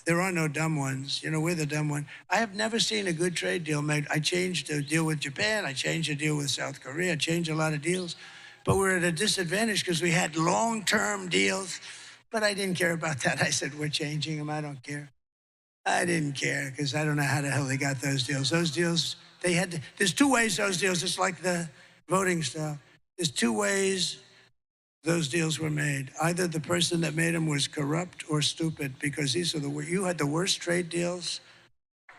There are no dumb ones. We're the dumb one. I have never seen a good trade deal made. I changed a deal with Japan. I changed a deal with South Korea. I changed a lot of deals. But we're at a disadvantage because we had long-term deals. But I didn't care about that. I said, we're changing them. I don't care. I didn't care because I don't know how the hell they got those deals. Those deals, there's two ways those deals, it's like the voting stuff. There's two ways those deals were made. Either the person that made them was corrupt or stupid, because you had the worst trade deals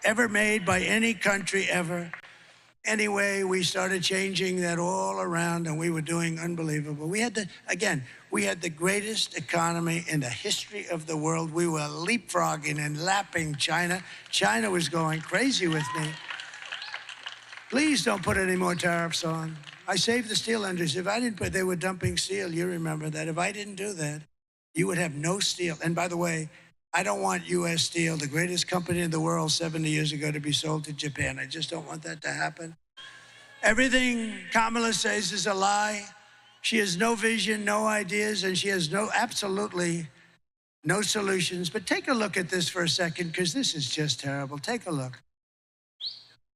ever made by any country ever. Anyway, we started changing that all around, and we were doing unbelievable. We had the greatest economy in the history of the world. We were leapfrogging and lapping China. China was going crazy with me. Please don't put any more tariffs on. I saved the steel industry. If I didn't put, they were dumping steel. You remember that. If I didn't do that, you would have no steel. And by the way, I don't want U.S. Steel, the greatest company in the world 70 years ago, to be sold to Japan. I just don't want that to happen. Everything Kamala says is a lie. She has no vision, no ideas, and she has absolutely no solutions. But take a look at this for a second, because this is just terrible. Take a look.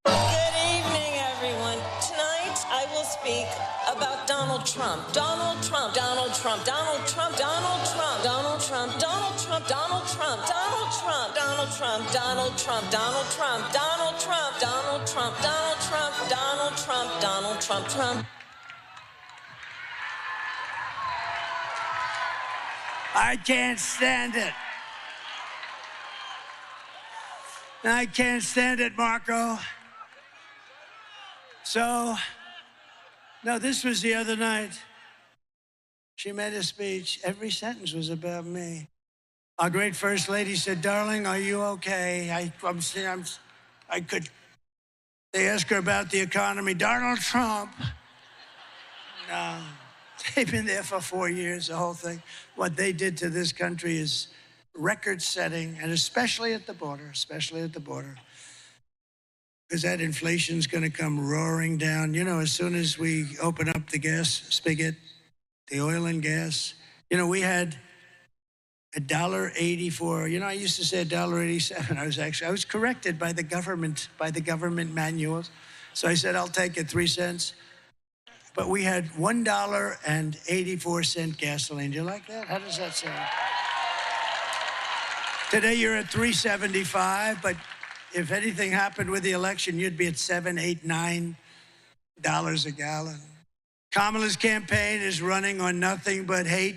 Good evening, everyone. Tonight, I will speak about Donald Trump. Donald Trump, Donald Trump, Donald Trump, Donald Trump, Donald Trump, Donald Trump, Donald Trump, Donald Trump, Donald Trump, Donald Trump, Donald Trump, Donald Trump, Donald Trump, Donald Trump, Donald Trump, Donald Trump, Trump.
I can't stand it. I can't stand it, Marco. So, no, this was the other night. She made a speech. Every sentence was about me. Our great First Lady said, "Darling, are you okay?" They asked her about the economy. Donald Trump. No, they've been there for 4 years, the whole thing. What they did to this country is record-setting, and especially at the border, because that inflation's going to come roaring down. You know, as soon as we open up the gas spigot, the oil and gas, you know, we had $1.84. You know, I used to say $1.87. I was corrected by the government manuals. So I said, I'll take it 3 cents. But we had $1.84 gasoline. Do you like that? How does that sound? Today you're at $3.75, but if anything happened with the election, you'd be at $7, $8, $9 a gallon. Kamala's campaign is running on nothing but hate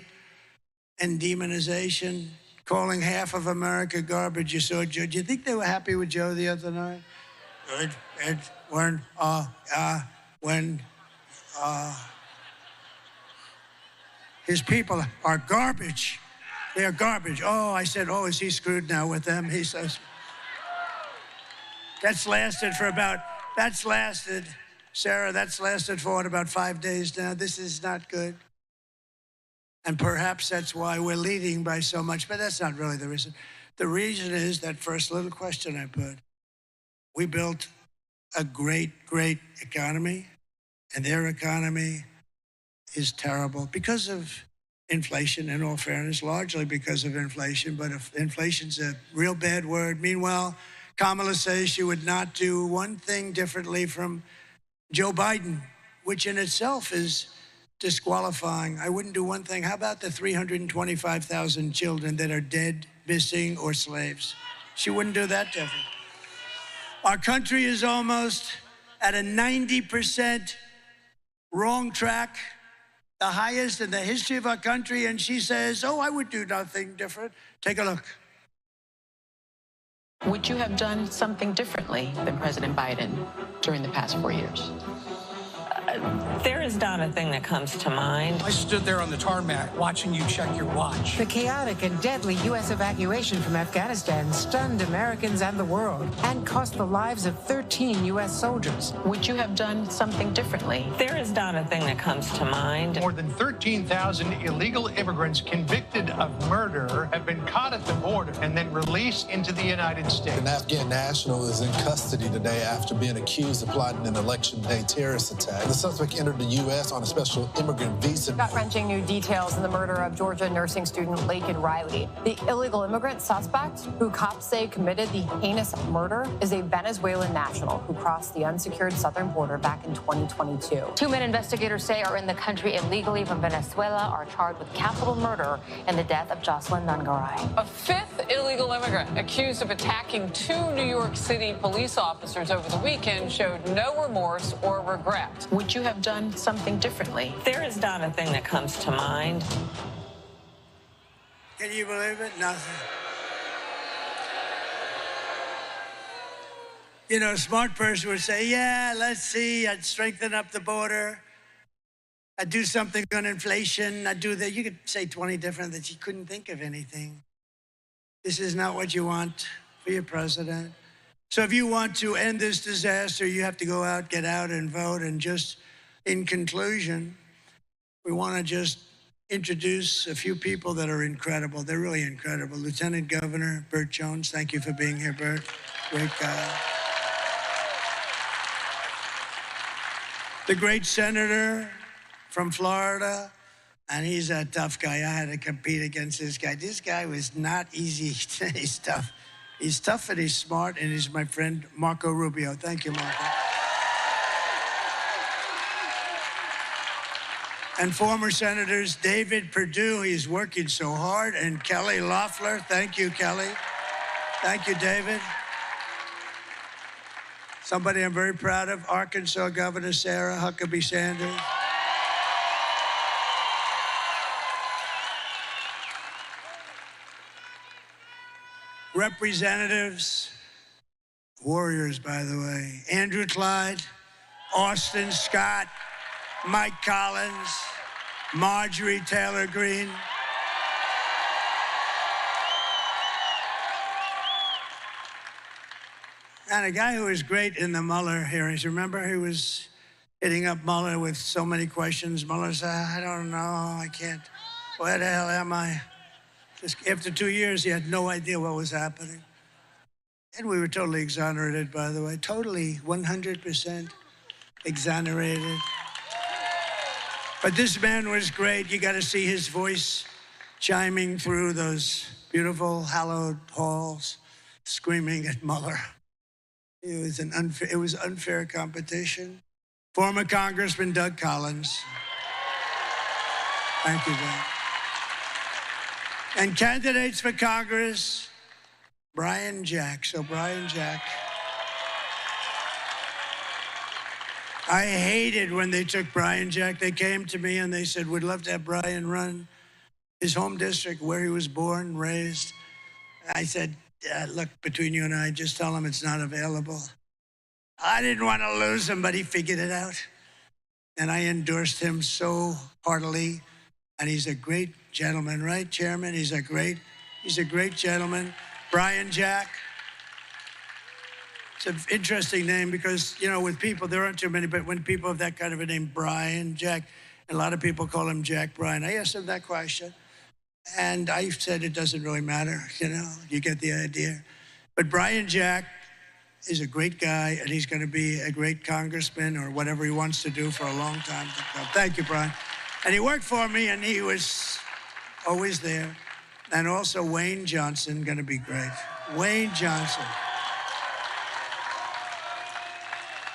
and demonization, calling half of America garbage. You saw Joe. Do you think they were happy with Joe the other night? His people are garbage. They are garbage. Oh, I said, oh, is he screwed now with them? He says, Sarah, that's lasted for about 5 days now. This is not good. And perhaps that's why we're leading by so much, but that's not really the reason. The reason is that first little question I put. We built a great, great economy, and their economy is terrible because of inflation, in all fairness, largely because of inflation, but if inflation's a real bad word. Meanwhile, Kamala says she would not do one thing differently from Joe Biden, which in itself is disqualifying. I wouldn't do one thing. How about the 325,000 children that are dead, missing, or slaves? She wouldn't do that different. Our country is almost at a 90% wrong track, the highest in the history of our country, and she says, oh, I would do nothing different. Take a look.
Would you have done something differently than President Biden during the past 4 years?
There is not a thing that comes to mind.
I stood there on the tarmac watching you check your watch.
The chaotic and deadly U.S. evacuation from Afghanistan stunned Americans and the world and cost the lives of 13 U.S. soldiers.
Would you have done something differently?
There is not a thing that comes to mind.
More than 13,000 illegal immigrants convicted of murder have been caught at the border and then released into the United States.
An Afghan national is in custody today after being accused of plotting an election day terrorist attack. The suspect entered the U.S. on a special immigrant visa.
Gut-wrenching new details in the murder of Georgia nursing student Laken Riley. The illegal immigrant suspect, who cops say committed the heinous murder, is a Venezuelan national who crossed the unsecured southern border back in 2022.
2 men investigators say are in the country illegally from Venezuela are charged with capital murder in the death of Jocelyn Nungaray.
A 5th illegal immigrant accused of attacking 2 New York City police officers over the weekend showed no remorse or regret.
Would you have done something differently?
There is not a thing that comes to mind.
Can you believe it? Nothing. You know, a smart person would say, yeah, let's see, I'd strengthen up the border. I'd do something on inflation. I'd do that. You could say 20 different that you couldn't think of anything. This is not what you want for your president. So if you want to end this disaster, you have to go out, get out and vote and just In conclusion, we want to just introduce a few people that are incredible. They're really incredible. Lieutenant Governor Burt Jones, thank you for being here, Burt. Great guy. The great senator from Florida, and he's a tough guy. I had to compete against this guy. This guy was not easy. He's tough. He's tough and he's smart, and he's my friend Marco Rubio. Thank you, Marco. And former Senators David Perdue, he's working so hard, and Kelly Loeffler. Thank you, Kelly. Thank you, David. Somebody I'm very proud of, Arkansas Governor Sarah Huckabee Sanders. Representatives, warriors, by the way, Andrew Clyde, Austin Scott, Mike Collins, Marjorie Taylor Greene. And a guy who was great in the Mueller hearings. Remember, he was hitting up Mueller with so many questions. Mueller said, I don't know, I can't. Where the hell am I? Just after 2 years, he had no idea what was happening. And we were totally exonerated, by the way. Totally, 100% exonerated. But this man was great. You got to see his voice chiming through those beautiful, hallowed halls, screaming at Mueller. It was unfair competition. Former Congressman Doug Collins. Thank you, Doug. And candidates for Congress, Brian Jack. So Brian Jack. I hated when they took Brian Jack. They came to me and they said, we'd love to have Brian run his home district where he was born and raised. I said, look, between you and I, just tell him it's not available. I didn't want to lose him, but he figured it out. And I endorsed him so heartily. And he's a great gentleman, right, Chairman? He's a great gentleman. Brian Jack. It's an interesting name because, you know, with people, there aren't too many, but when people have that kind of a name, Brian Jack, a lot of people call him Jack Bryan. I asked him that question. And I said, it doesn't really matter, you know, you get the idea. But Brian Jack is a great guy, and he's going to be a great congressman or whatever he wants to do for a long time to come. Thank you, Brian. And he worked for me, and he was always there. And also Wayne Johnson, going to be great. Wayne Johnson.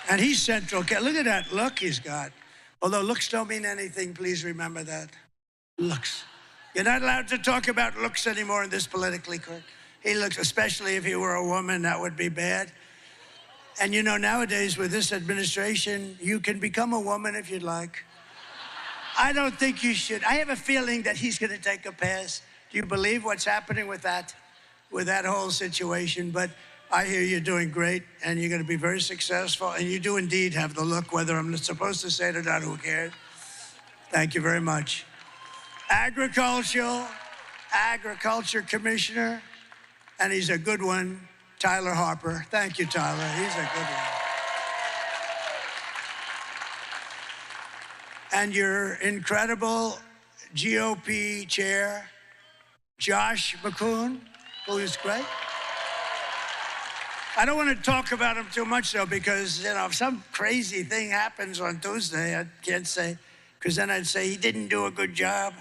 And he's central. Look at that look he's got. Although looks don't mean anything, please remember that. Looks. You're not allowed to talk about looks anymore in this politically correct. He looks, especially if he were a woman, that would be bad. And you know, nowadays with this administration, you can become a woman if you'd like. I don't think you should. I have a feeling that he's going to take a pass. Do you believe what's happening with that whole situation? But I hear you're doing great, and you're going to be very successful, and you do indeed have the look, whether I'm supposed to say it or not, who cares? Thank you very much. Agriculture Commissioner, and he's a good one, Tyler Harper. Thank you, Tyler. He's a good one. And your incredible GOP chair, Josh McCoon, who is great. I don't want to talk about him too much, though, because, you know, if some crazy thing happens on Tuesday, I can't say, because then I'd say he didn't do a good job.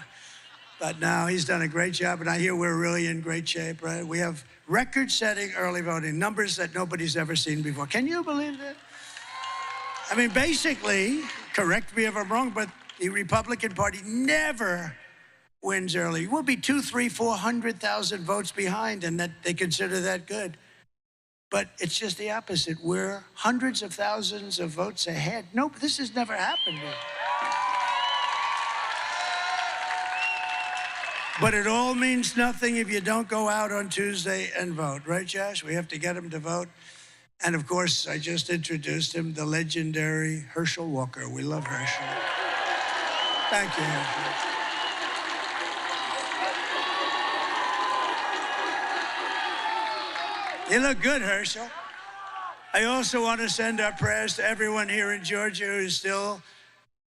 But now he's done a great job, and I hear we're really in great shape, right? We have record-setting early voting, numbers that nobody's ever seen before. Can you believe that? I mean, basically, correct me if I'm wrong, but the Republican Party never wins early. We'll be 200,000, 300,000, 400,000 votes behind, and that they consider that good. But it's just the opposite. We're hundreds of thousands of votes ahead. Nope, this has never happened before. But it all means nothing if you don't go out on Tuesday and vote. Right, Josh? We have to get them to vote. And, of course, I just introduced him, the legendary Herschel Walker. We love Herschel. Thank you, Herschel. You look good, Herschel. I also want to send our prayers to everyone here in Georgia who's still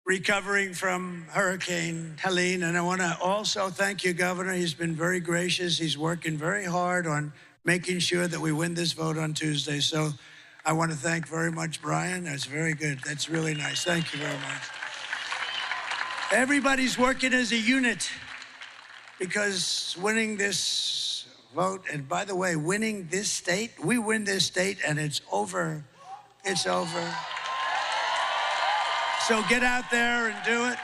recovering from Hurricane Helene. And I want to also thank you, Governor. He's been very gracious. He's working very hard on making sure that we win this vote on Tuesday. So I want to thank very much Brian. That's very good. That's really nice. Thank you very much. Everybody's working as a unit because winning this vote, and by the way, winning this state, we win this state and it's over. It's over. So get out there and do it.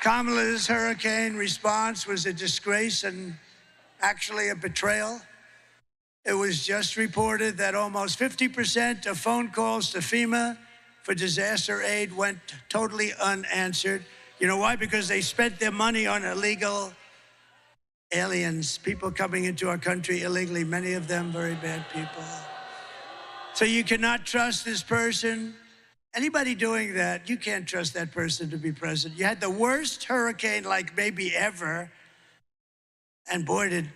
Kamala's hurricane response was a disgrace and actually a betrayal. It was just reported that almost 50% of phone calls to FEMA for disaster aid went totally unanswered. You know why? Because they spent their money on illegal aliens, people coming into our country illegally, many of them very bad people. So you cannot trust this person. Anybody doing that, you can't trust that person to be president. You had the worst hurricane like maybe ever, and boy, did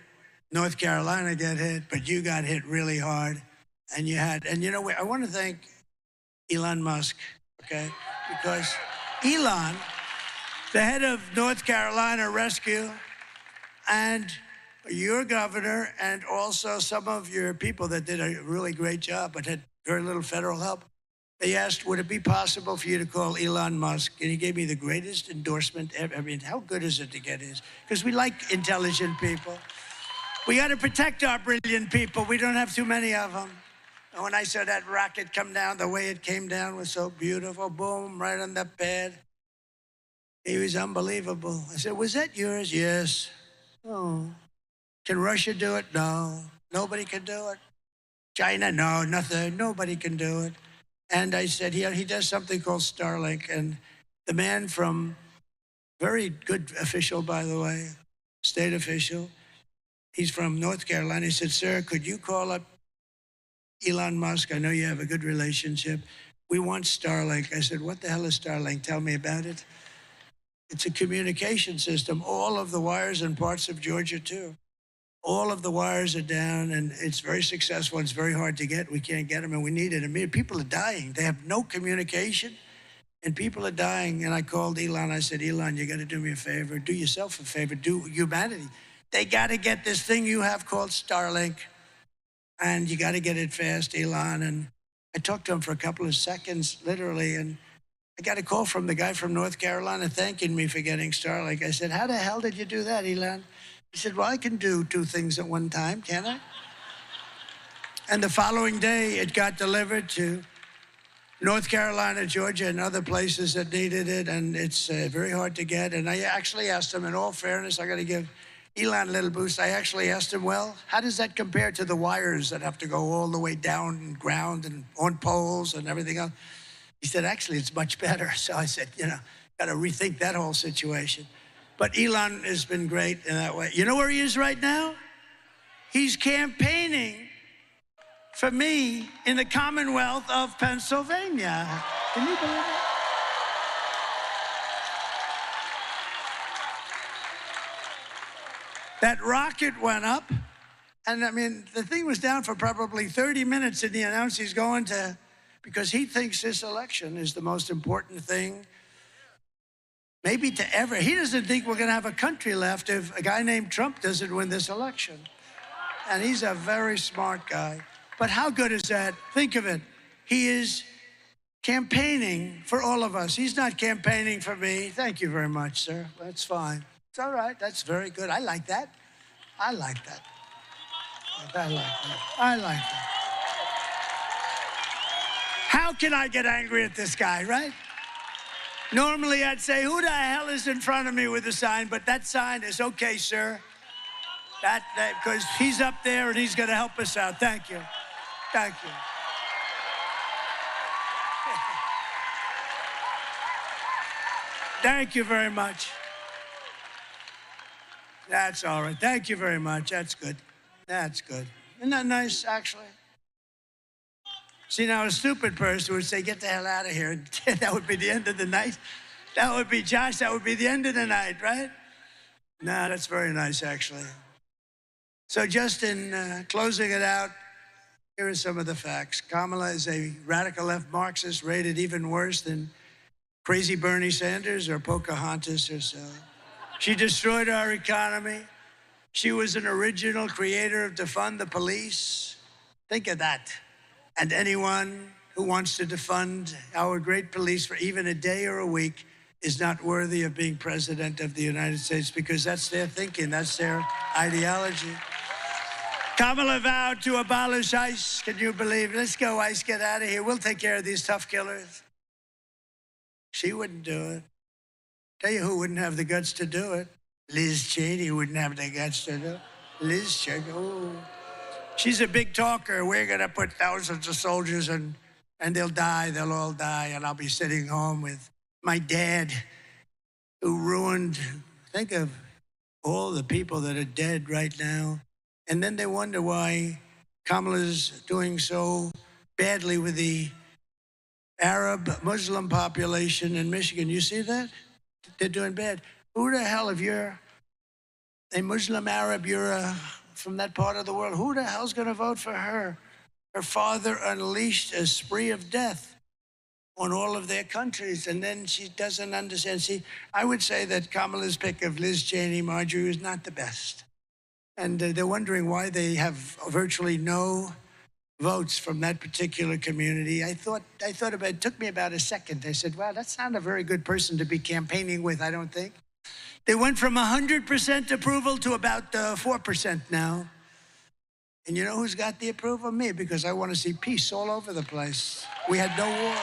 North Carolina get hit, but you got hit really hard. And you know, I want to thank Elon Musk, okay? Because Elon, the head of North Carolina Rescue, and your governor, and also some of your people that did a really great job but had very little federal help, they asked, would it be possible for you to call Elon Musk? And he gave me the greatest endorsement ever. I mean, how good is it to get his? Because we like intelligent people. We got to protect our brilliant people. We don't have too many of them. And when I saw that rocket come down, the way it came down was so beautiful. Boom, right on the pad. He was unbelievable. I said, was that yours? Yes. Oh. Can Russia do it? No. Nobody can do it. China? No, nothing. Nobody can do it. And I said, he does something called Starlink. And the man from, very good official, by the way, state official, he's from North Carolina. He said, sir, could you call up Elon Musk? I know you have a good relationship. We want Starlink. I said, what the hell is Starlink? Tell me about it. It's a communication system. All of the wires in parts of Georgia, too. All of the wires are down, and it's very successful. It's very hard to get. We can't get them, and we need it. I mean, people are dying. They have no communication, and people are dying. And I called Elon. I said, Elon, you got to do me a favor. Do yourself a favor. Do humanity. They got to get this thing you have called Starlink, and you got to get it fast, Elon. And I talked to him for a couple of seconds, literally, and I got a call from the guy from North Carolina thanking me for getting Starlink. I said, how the hell did you do that, Elon? He said, well, I can do two things at one time, can't I? And the following day, it got delivered to North Carolina, Georgia, and other places that needed it, and it's very hard to get. And I actually asked him, in all fairness, I got to give Elon a little boost. I actually asked him, well, how does that compare to the wires that have to go all the way down and ground and on poles and everything else? He said, actually, it's much better. So I said, you know, got to rethink that whole situation. But Elon has been great in that way. You know where he is right now? He's campaigning for me in the Commonwealth of Pennsylvania. Can you believe it? That rocket went up, and I mean, the thing was down for probably 30 minutes, and he announced he's going to, because he thinks this election is the most important thing maybe to ever. He doesn't think we're going to have a country left if a guy named Trump doesn't win this election. And he's a very smart guy. But how good is that? Think of it. He is campaigning for all of us. He's not campaigning for me. Thank you very much, sir. That's fine. It's all right. That's very good. I like that. I like that. I like that. I like that. How can I get angry at this guy, right? Normally, I'd say, who the hell is in front of me with a sign? But that sign is okay, sir. Because he's up there and he's going to help us out. Thank you. Thank you. Thank you very much. That's all right. Thank you very much. That's good. That's good. Isn't that nice, actually? See, now a stupid person would say, get the hell out of here. That would be the end of the night. That would be, Josh, that would be the end of the night, right? No, that's very nice, actually. So just in closing it out, here are some of the facts. Kamala is a radical left Marxist, rated even worse than crazy Bernie Sanders or Pocahontas herself. She destroyed our economy. She was an original creator of defund the police. Think of that. And anyone who wants to defund our great police for even a day or a week is not worthy of being president of the United States, because that's their thinking, that's their ideology. Kamala vowed to abolish ICE. Can you believe it? Let's go, ICE, get out of here. We'll take care of these tough killers. She wouldn't do it. Tell you who wouldn't have the guts to do it. Liz Cheney wouldn't have the guts to do it. Liz Cheney, oh. She's a big talker. We're gonna put thousands of soldiers and they'll die, they'll all die, and I'll be sitting home with my dad who ruined, think of all the people that are dead right now. And then they wonder why Kamala's doing so badly with the Arab Muslim population in Michigan. You see that? They're doing bad. Who the hell, if you're a Muslim Arab, you're from that part of the world, who the hell's gonna vote for her? Her father unleashed a spree of death on all of their countries, and then she doesn't understand. See, I would say that Kamala's pick of Liz Cheney, Marjorie, was not the best. And they're wondering why they have virtually no votes from that particular community. I thought about it. It took me about a second. I said, well, that's not a very good person to be campaigning with, I don't think. They went from 100% approval to about 4% now. And you know who's got the approval? Me, because I want to see peace all over the place. We had no wars.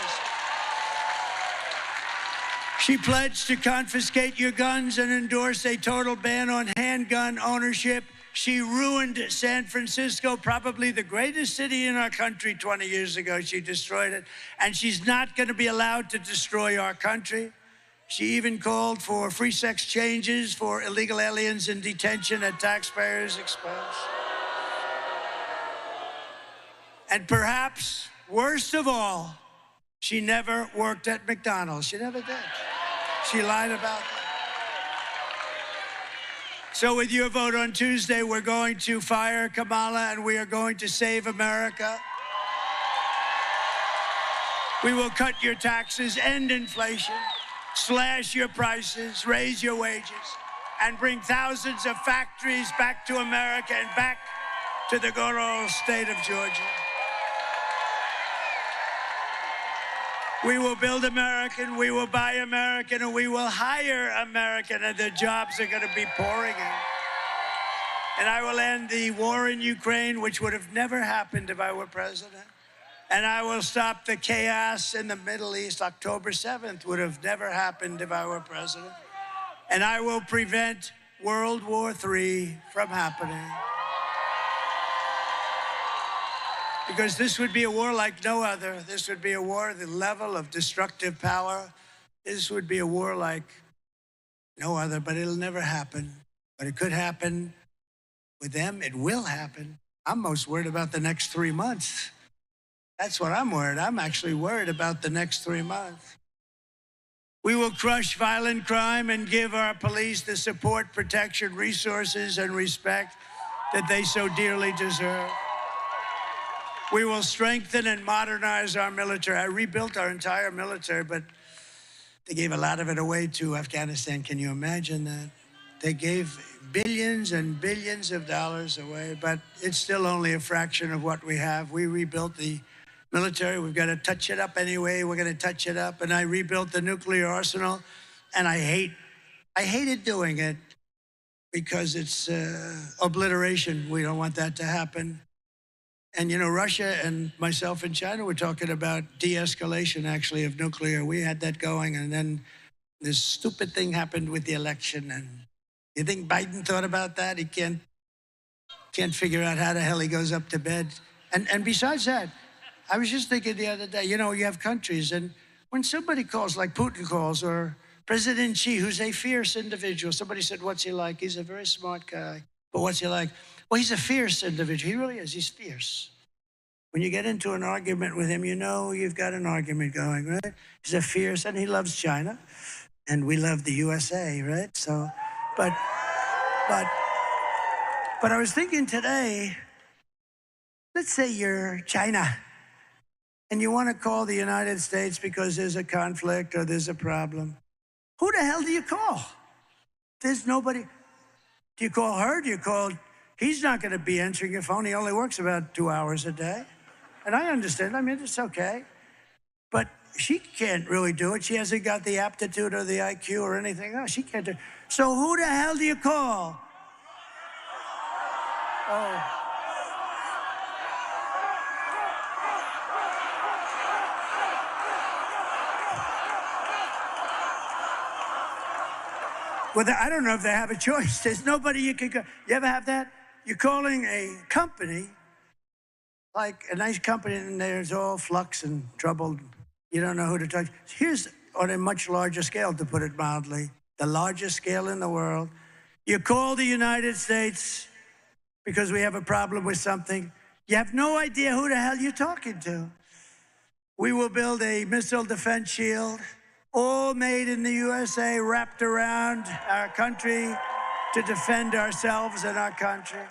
She pledged to confiscate your guns and endorse a total ban on handgun ownership. She ruined San Francisco, probably the greatest city in our country 20 years ago. She destroyed it. And she's not going to be allowed to destroy our country. She even called for free sex changes for illegal aliens in detention at taxpayers' expense. And perhaps, worst of all, she never worked at McDonald's. She never did. She lied about that. So with your vote on Tuesday, we're going to fire Kamala and we are going to save America. We will cut your taxes, end inflation, slash your prices, raise your wages, and bring thousands of factories back to America and back to the good old state of Georgia. We will build American, we will buy American, and we will hire American, and the jobs are going to be pouring in. And I will end the war in Ukraine, which would have never happened if I were president. And I will stop the chaos in the Middle East. October 7th would have never happened if I were president. And I will prevent World War III from happening. Because this would be a war like no other. This would be a war, the level of destructive power. This would be a war like no other, but it'll never happen. But it could happen with them. It will happen. I'm most worried about the next 3 months. That's what I'm worried. I'm actually worried about the next 3 months. We will crush violent crime and give our police the support, protection, resources, and respect that they so dearly deserve. We will strengthen and modernize our military. I rebuilt our entire military, but they gave a lot of it away to Afghanistan. Can you imagine that? They gave billions and billions of dollars away, but it's still only a fraction of what we have. We rebuilt the military. We've got to touch it up anyway. We're going to touch it up. And I rebuilt the nuclear arsenal, and I hated doing it because it's obliteration. We don't want that to happen. And, you know, Russia and myself and China were talking about de-escalation, actually, of nuclear. We had that going, and then this stupid thing happened with the election. And you think Biden thought about that? He can't figure out how the hell he goes up to bed. And besides that, I was just thinking the other day, you know, you have countries, and when somebody calls, like Putin calls, or President Xi, who's a fierce individual, somebody said, what's he like? He's a very smart guy. But what's he like? Well, he's a fierce individual. He really is. He's fierce. When you get into an argument with him, you know you've got an argument going, right? He's a fierce, and he loves China, and we love the USA, right? So, but I was thinking today, let's say you're China, and you want to call the United States because there's a conflict or there's a problem, who the hell do you call? There's nobody. Do you call her? Do you call... He's not going to be answering your phone. He only works about 2 hours a day. And I understand. I mean, it's okay. But she can't really do it. She hasn't got the aptitude or the IQ or anything else. She can't do it. So who the hell do you call? Oh. Well, I don't know if they have a choice. There's nobody you could go. You ever have that? You're calling a company, like a nice company, and there's all flux and trouble. You don't know who to talk to. Here's on a much larger scale, to put it mildly, the largest scale in the world. You call the United States because we have a problem with something. You have no idea who the hell you're talking to. We will build a missile defense shield, all made in the USA, wrapped around our country to defend ourselves and our country.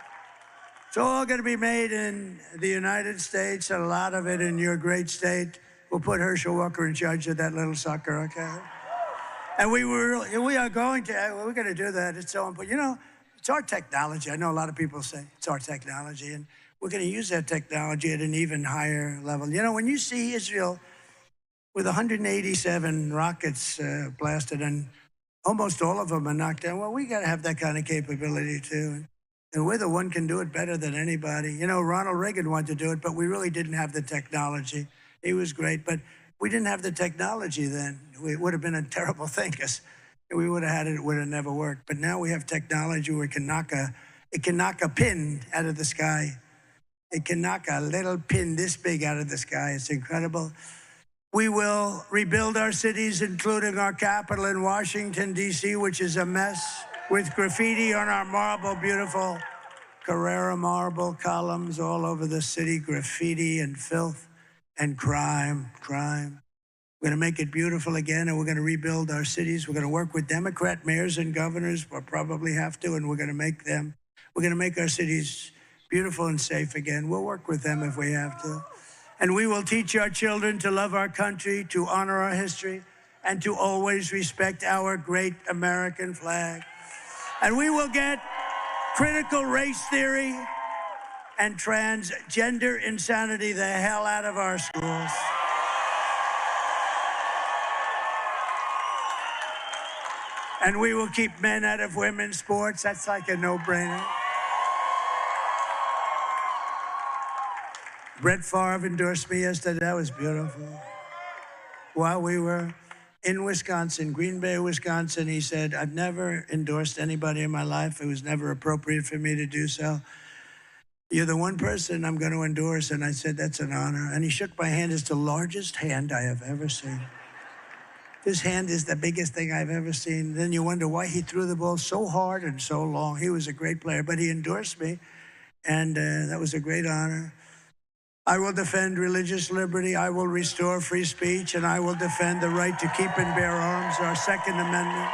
It's all going to be made in the United States, and a lot of it in your great state. We'll put Herschel Walker in charge of that little sucker, okay? And we're going to do that. It's so important. You know, it's our technology. I know a lot of people say it's our technology, and we're going to use that technology at an even higher level. You know, when you see Israel with 187 rockets blasted, and almost all of them are knocked down, well, we got to have that kind of capability too. And we're the one can do it better than anybody. You know, Ronald Reagan wanted to do it, but we really didn't have the technology. He was great, but we didn't have the technology then. It would have been a terrible thing, because we would have had it, it would have never worked. But now we have technology where it can knock a pin out of the sky. It can knock a little pin this big out of the sky. It's incredible. We will rebuild our cities, including our capital in Washington, D.C., which is a mess, with graffiti on our marble, beautiful Carrara marble columns all over the city, graffiti and filth and crime. We're going to make it beautiful again, and we're going to rebuild our cities. We're going to work with Democrat mayors and governors. We'll probably have to, and we're going to make our cities beautiful and safe again. We'll work with them if we have to. And we will teach our children to love our country, to honor our history, and to always respect our great American flag. And we will get critical race theory and transgender insanity the hell out of our schools. And we will keep men out of women's sports. That's like a no-brainer. Brett Favre endorsed me yesterday. That was beautiful. While we were in Wisconsin, Green Bay, Wisconsin, he said, I've never endorsed anybody in my life. It was never appropriate for me to do so. You're the one person I'm going to endorse. And I said, that's an honor. And he shook my hand. It's the largest hand I have ever seen. This hand is the biggest thing I've ever seen. Then you wonder why he threw the ball so hard and so long. He was a great player, but he endorsed me. And that was a great honor. I will defend religious liberty, I will restore free speech, and I will defend the right to keep and bear arms, our Second Amendment.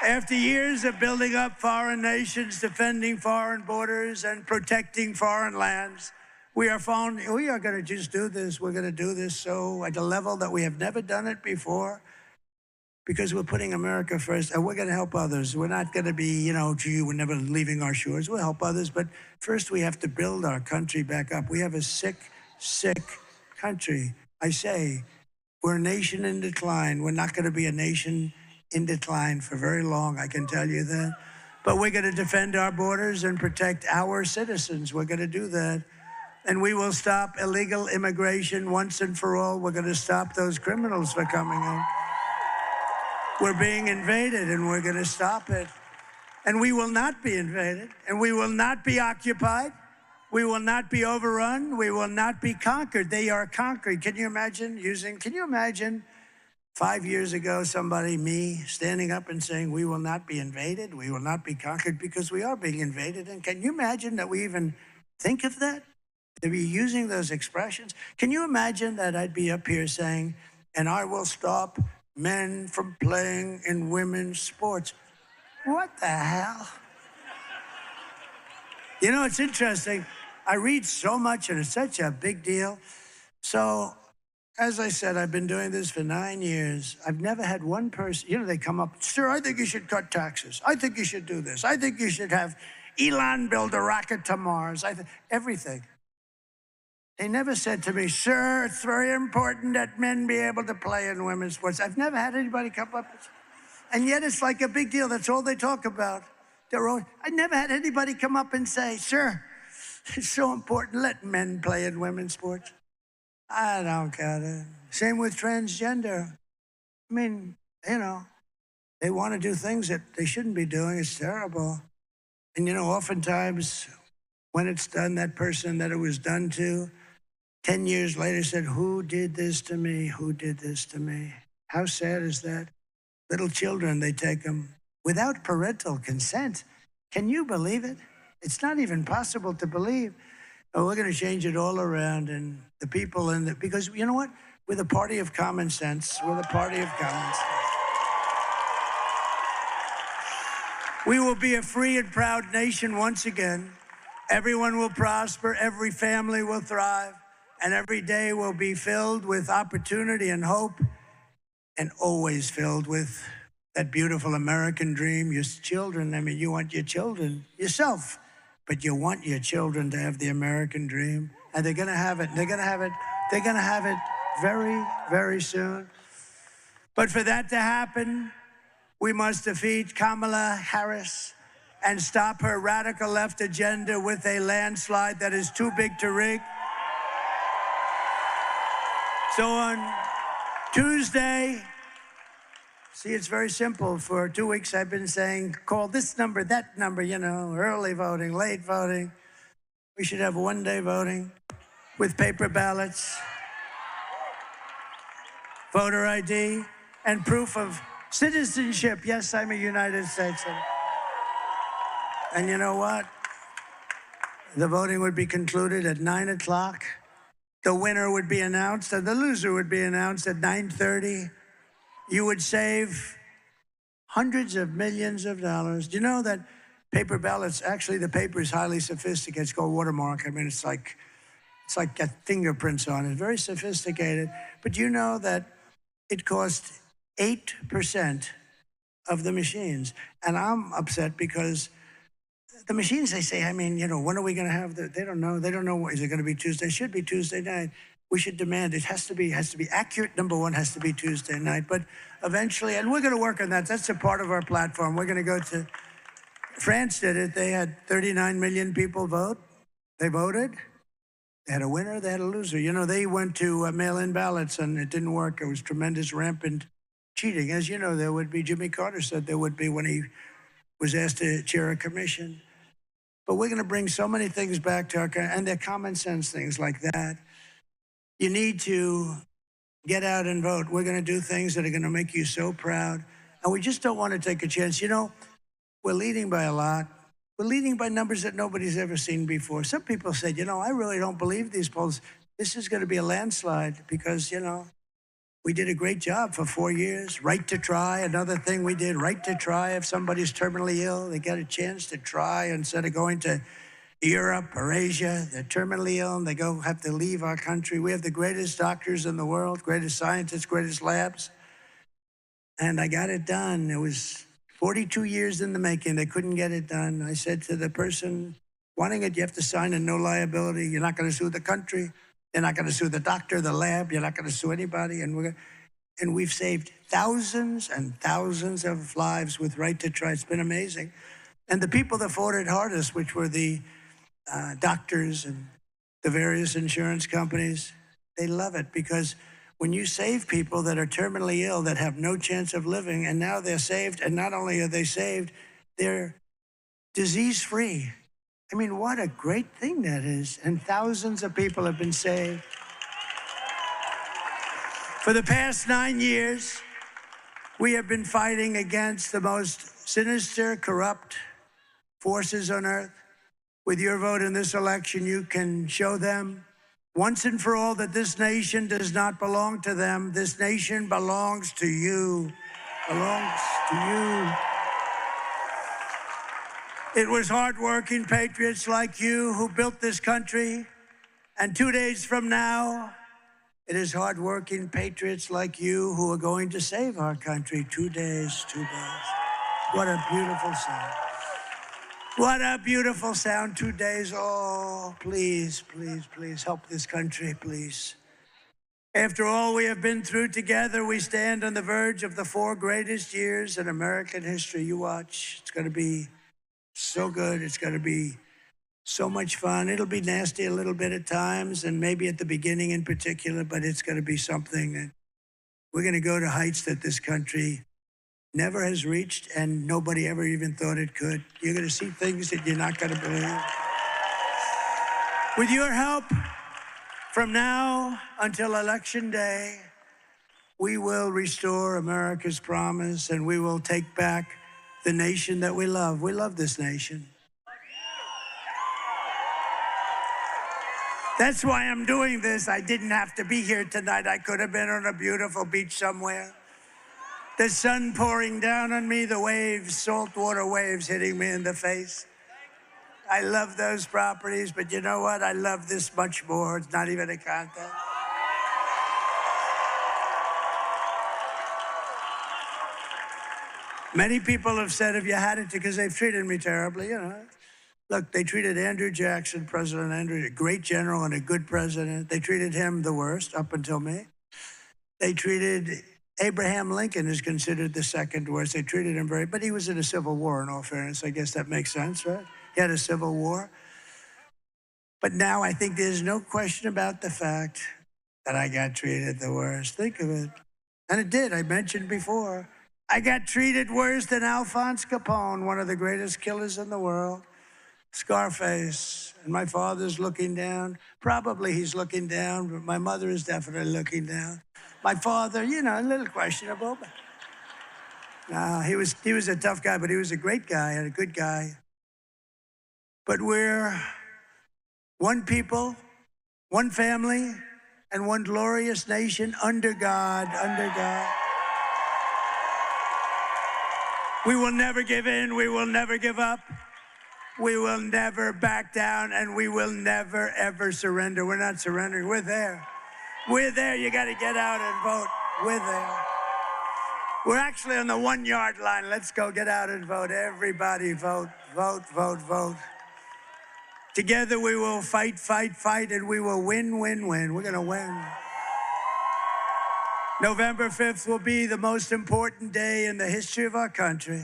After years of building up foreign nations, defending foreign borders, and protecting foreign lands, we are going to just do this. We're going to do this so at a level that we have never done it before, because we're putting America first, and we're going to help others. We're not going to be, you know, gee, we're never leaving our shores. We'll help others, but first we have to build our country back up. We have a sick, sick country. I say, we're a nation in decline. We're not going to be a nation in decline for very long, I can tell you that. But we're going to defend our borders and protect our citizens. We're going to do that. And we will stop illegal immigration once and for all. We're going to stop those criminals from coming in. We're being invaded, and we're going to stop it. And we will not be invaded, and we will not be occupied. We will not be overrun. We will not be conquered. They are conquered. Can you imagine 5 years ago, me, standing up and saying, we will not be invaded, we will not be conquered, because we are being invaded. And can you imagine that we even think of that? To be using those expressions? Can you imagine that I'd be up here saying, and I will stop men from playing in women's sports? What the hell? You know, it's interesting. I read so much, and it's such a big deal. So, as I said, I've been doing this for 9 years. I've never had one person, you know, they come up, sir, I think you should cut taxes. I think you should do this. I think you should have Elon build a rocket to Mars. Everything. They never said to me, sir, it's very important that men be able to play in women's sports. I've never had anybody come up, and yet it's like a big deal. That's all they talk about. I never had anybody come up and say, sir, it's so important, let men play in women's sports. I don't get it. Same with transgender. I mean, you know, they want to do things that they shouldn't be doing. It's terrible. And, you know, oftentimes when it's done, that person that it was done to, 10 years later said, who did this to me? Who did this to me? How sad is that? Little children, they take them without parental consent. Can you believe it? It's not even possible to believe. Oh, we're going to change it all around, and the people in the, because you know what? We're the party of common sense. We're the party of common sense. We will be a free and proud nation once again. Everyone will prosper, every family will thrive, and every day will be filled with opportunity and hope, and always filled with that beautiful American dream. Your children, I mean, you want your children, yourself, but you want your children to have the American dream, and they're gonna have it. They're gonna have it. They're gonna have it very, very soon. But for that to happen, we must defeat Kamala Harris and stop her radical left agenda with a landslide that is too big to rig. So on Tuesday, see, it's very simple. For 2 weeks, I've been saying, call this number, that number, you know, early voting, late voting. We should have one-day voting with paper ballots, voter ID, and proof of citizenship. Yes, I'm a United States citizen. And you know what? The voting would be concluded at 9 o'clock. The winner would be announced, and the loser would be announced at 9:30. You would save hundreds of millions of dollars. Do you know that paper ballots, actually the paper is highly sophisticated. It's called watermark. I mean, it's like got fingerprints on it, very sophisticated. But you know that it costs 8% of the machines. And I'm upset because the machines, they say, I mean, you know, when are we going to have they don't know. They don't know. Is it going to be Tuesday? It should be Tuesday night. We should demand it has to be accurate. Number one, has to be Tuesday night. But eventually, and we're going to work on that. That's a part of our platform. We're going to go to, France did it. They had 39 million people vote. They voted. They had a winner, they had a loser. You know, they went to mail-in ballots and it didn't work. It was tremendous, rampant cheating. As you know, there would be, Jimmy Carter said there would be when he was asked to chair a commission. But we're going to bring so many things back to our country, and they're common sense things like that. You need to get out and vote. We're going to do things that are going to make you so proud. And we just don't want to take a chance. You know, we're leading by a lot. We're leading by numbers that nobody's ever seen before. Some people said, you know, I really don't believe these polls. This is going to be a landslide because, you know, we did a great job for 4 years. Right to try, another thing we did. Right to try. If somebody's terminally ill, they get a chance to try instead of going to Europe or Asia. They're terminally ill and they have to leave our country. We have the greatest doctors in the world, greatest scientists, greatest labs. And I got it done. It was 42 years in the making. They couldn't get it done. I said to the person wanting it, you have to sign a no liability. You're not going to sue the country. You're not going to sue the doctor, the lab. You're not going to sue anybody. And we've saved thousands and thousands of lives with Right to Try. It's been amazing. And the people that fought it hardest, which were the doctors and the various insurance companies, they love it because when you save people that are terminally ill, that have no chance of living, and now they're saved, and not only are they saved, they're disease-free. I mean, what a great thing that is. And thousands of people have been saved. For the past 9 years, we have been fighting against the most sinister, corrupt forces on earth. With your vote in this election, you can show them once and for all that this nation does not belong to them. This nation belongs to you. Belongs to you. It was hardworking patriots like you who built this country. And 2 days from now, It is hardworking patriots like you who are going to save our country. 2 days, 2 days. What a beautiful sound. What a beautiful sound, 2 days. Oh, please, please, please help this country, please. After all we have been through together, we stand on the verge of the 4 greatest years in American history. You watch. It's going to be so good. It's going to be so much fun. It'll be nasty a little bit at times, and maybe at the beginning in particular, but it's going to be something that we're going to go to heights that this country never has reached and nobody ever even thought it could. You're going to see things that you're not going to believe. With your help, from now until Election Day, we will restore America's promise and we will take back the nation that we love. We love this nation. That's why I'm doing this. I didn't have to be here tonight. I could have been on a beautiful beach somewhere. The sun pouring down on me, the waves, saltwater waves hitting me in the face. I love those properties, but you know what? I love this much more. It's not even a contest. Many people have said, if you had it, because they've treated me terribly, you know. Look, they treated Andrew Jackson, President Andrew, a great general and a good president. They treated him the worst up until me. They treated Abraham Lincoln is considered the second worst. They treated him but he was in a civil war, in all fairness. I guess that makes sense, right? He had a civil war. But now I think there's no question about the fact that I got treated the worst. Think of it. And it did, I mentioned before. I got treated worse than Alphonse Capone, one of the greatest killers in the world. Scarface, and my father's looking down. Probably he's looking down, but my mother is definitely looking down. My father, you know, a little questionable, but no, he was a tough guy, but he was a great guy and a good guy. But we're one people, one family, and one glorious nation under God, under God. We will never give in, we will never give up. We will never back down, and we will never, ever surrender. We're not surrendering. We're there. We're there. You got to get out and vote. We're there. We're actually on the 1 yard line. Let's go get out and vote. Everybody vote, vote, vote, vote. Together we will fight, fight, fight, and we will win, win, win. We're going to win. November 5th will be the most important day in the history of our country.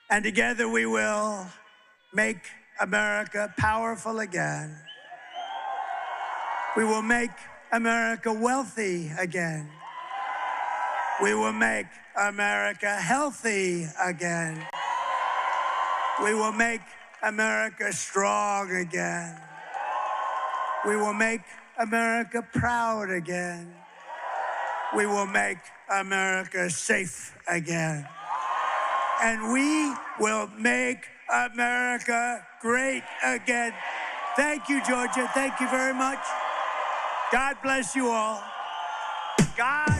And together we will make America powerful again. We will make America wealthy again. We will make America healthy again. We will make America strong again. We will make America proud again. We will make America safe again. And we will make America great again. Thank you, Georgia. Thank you very much. God bless you all. God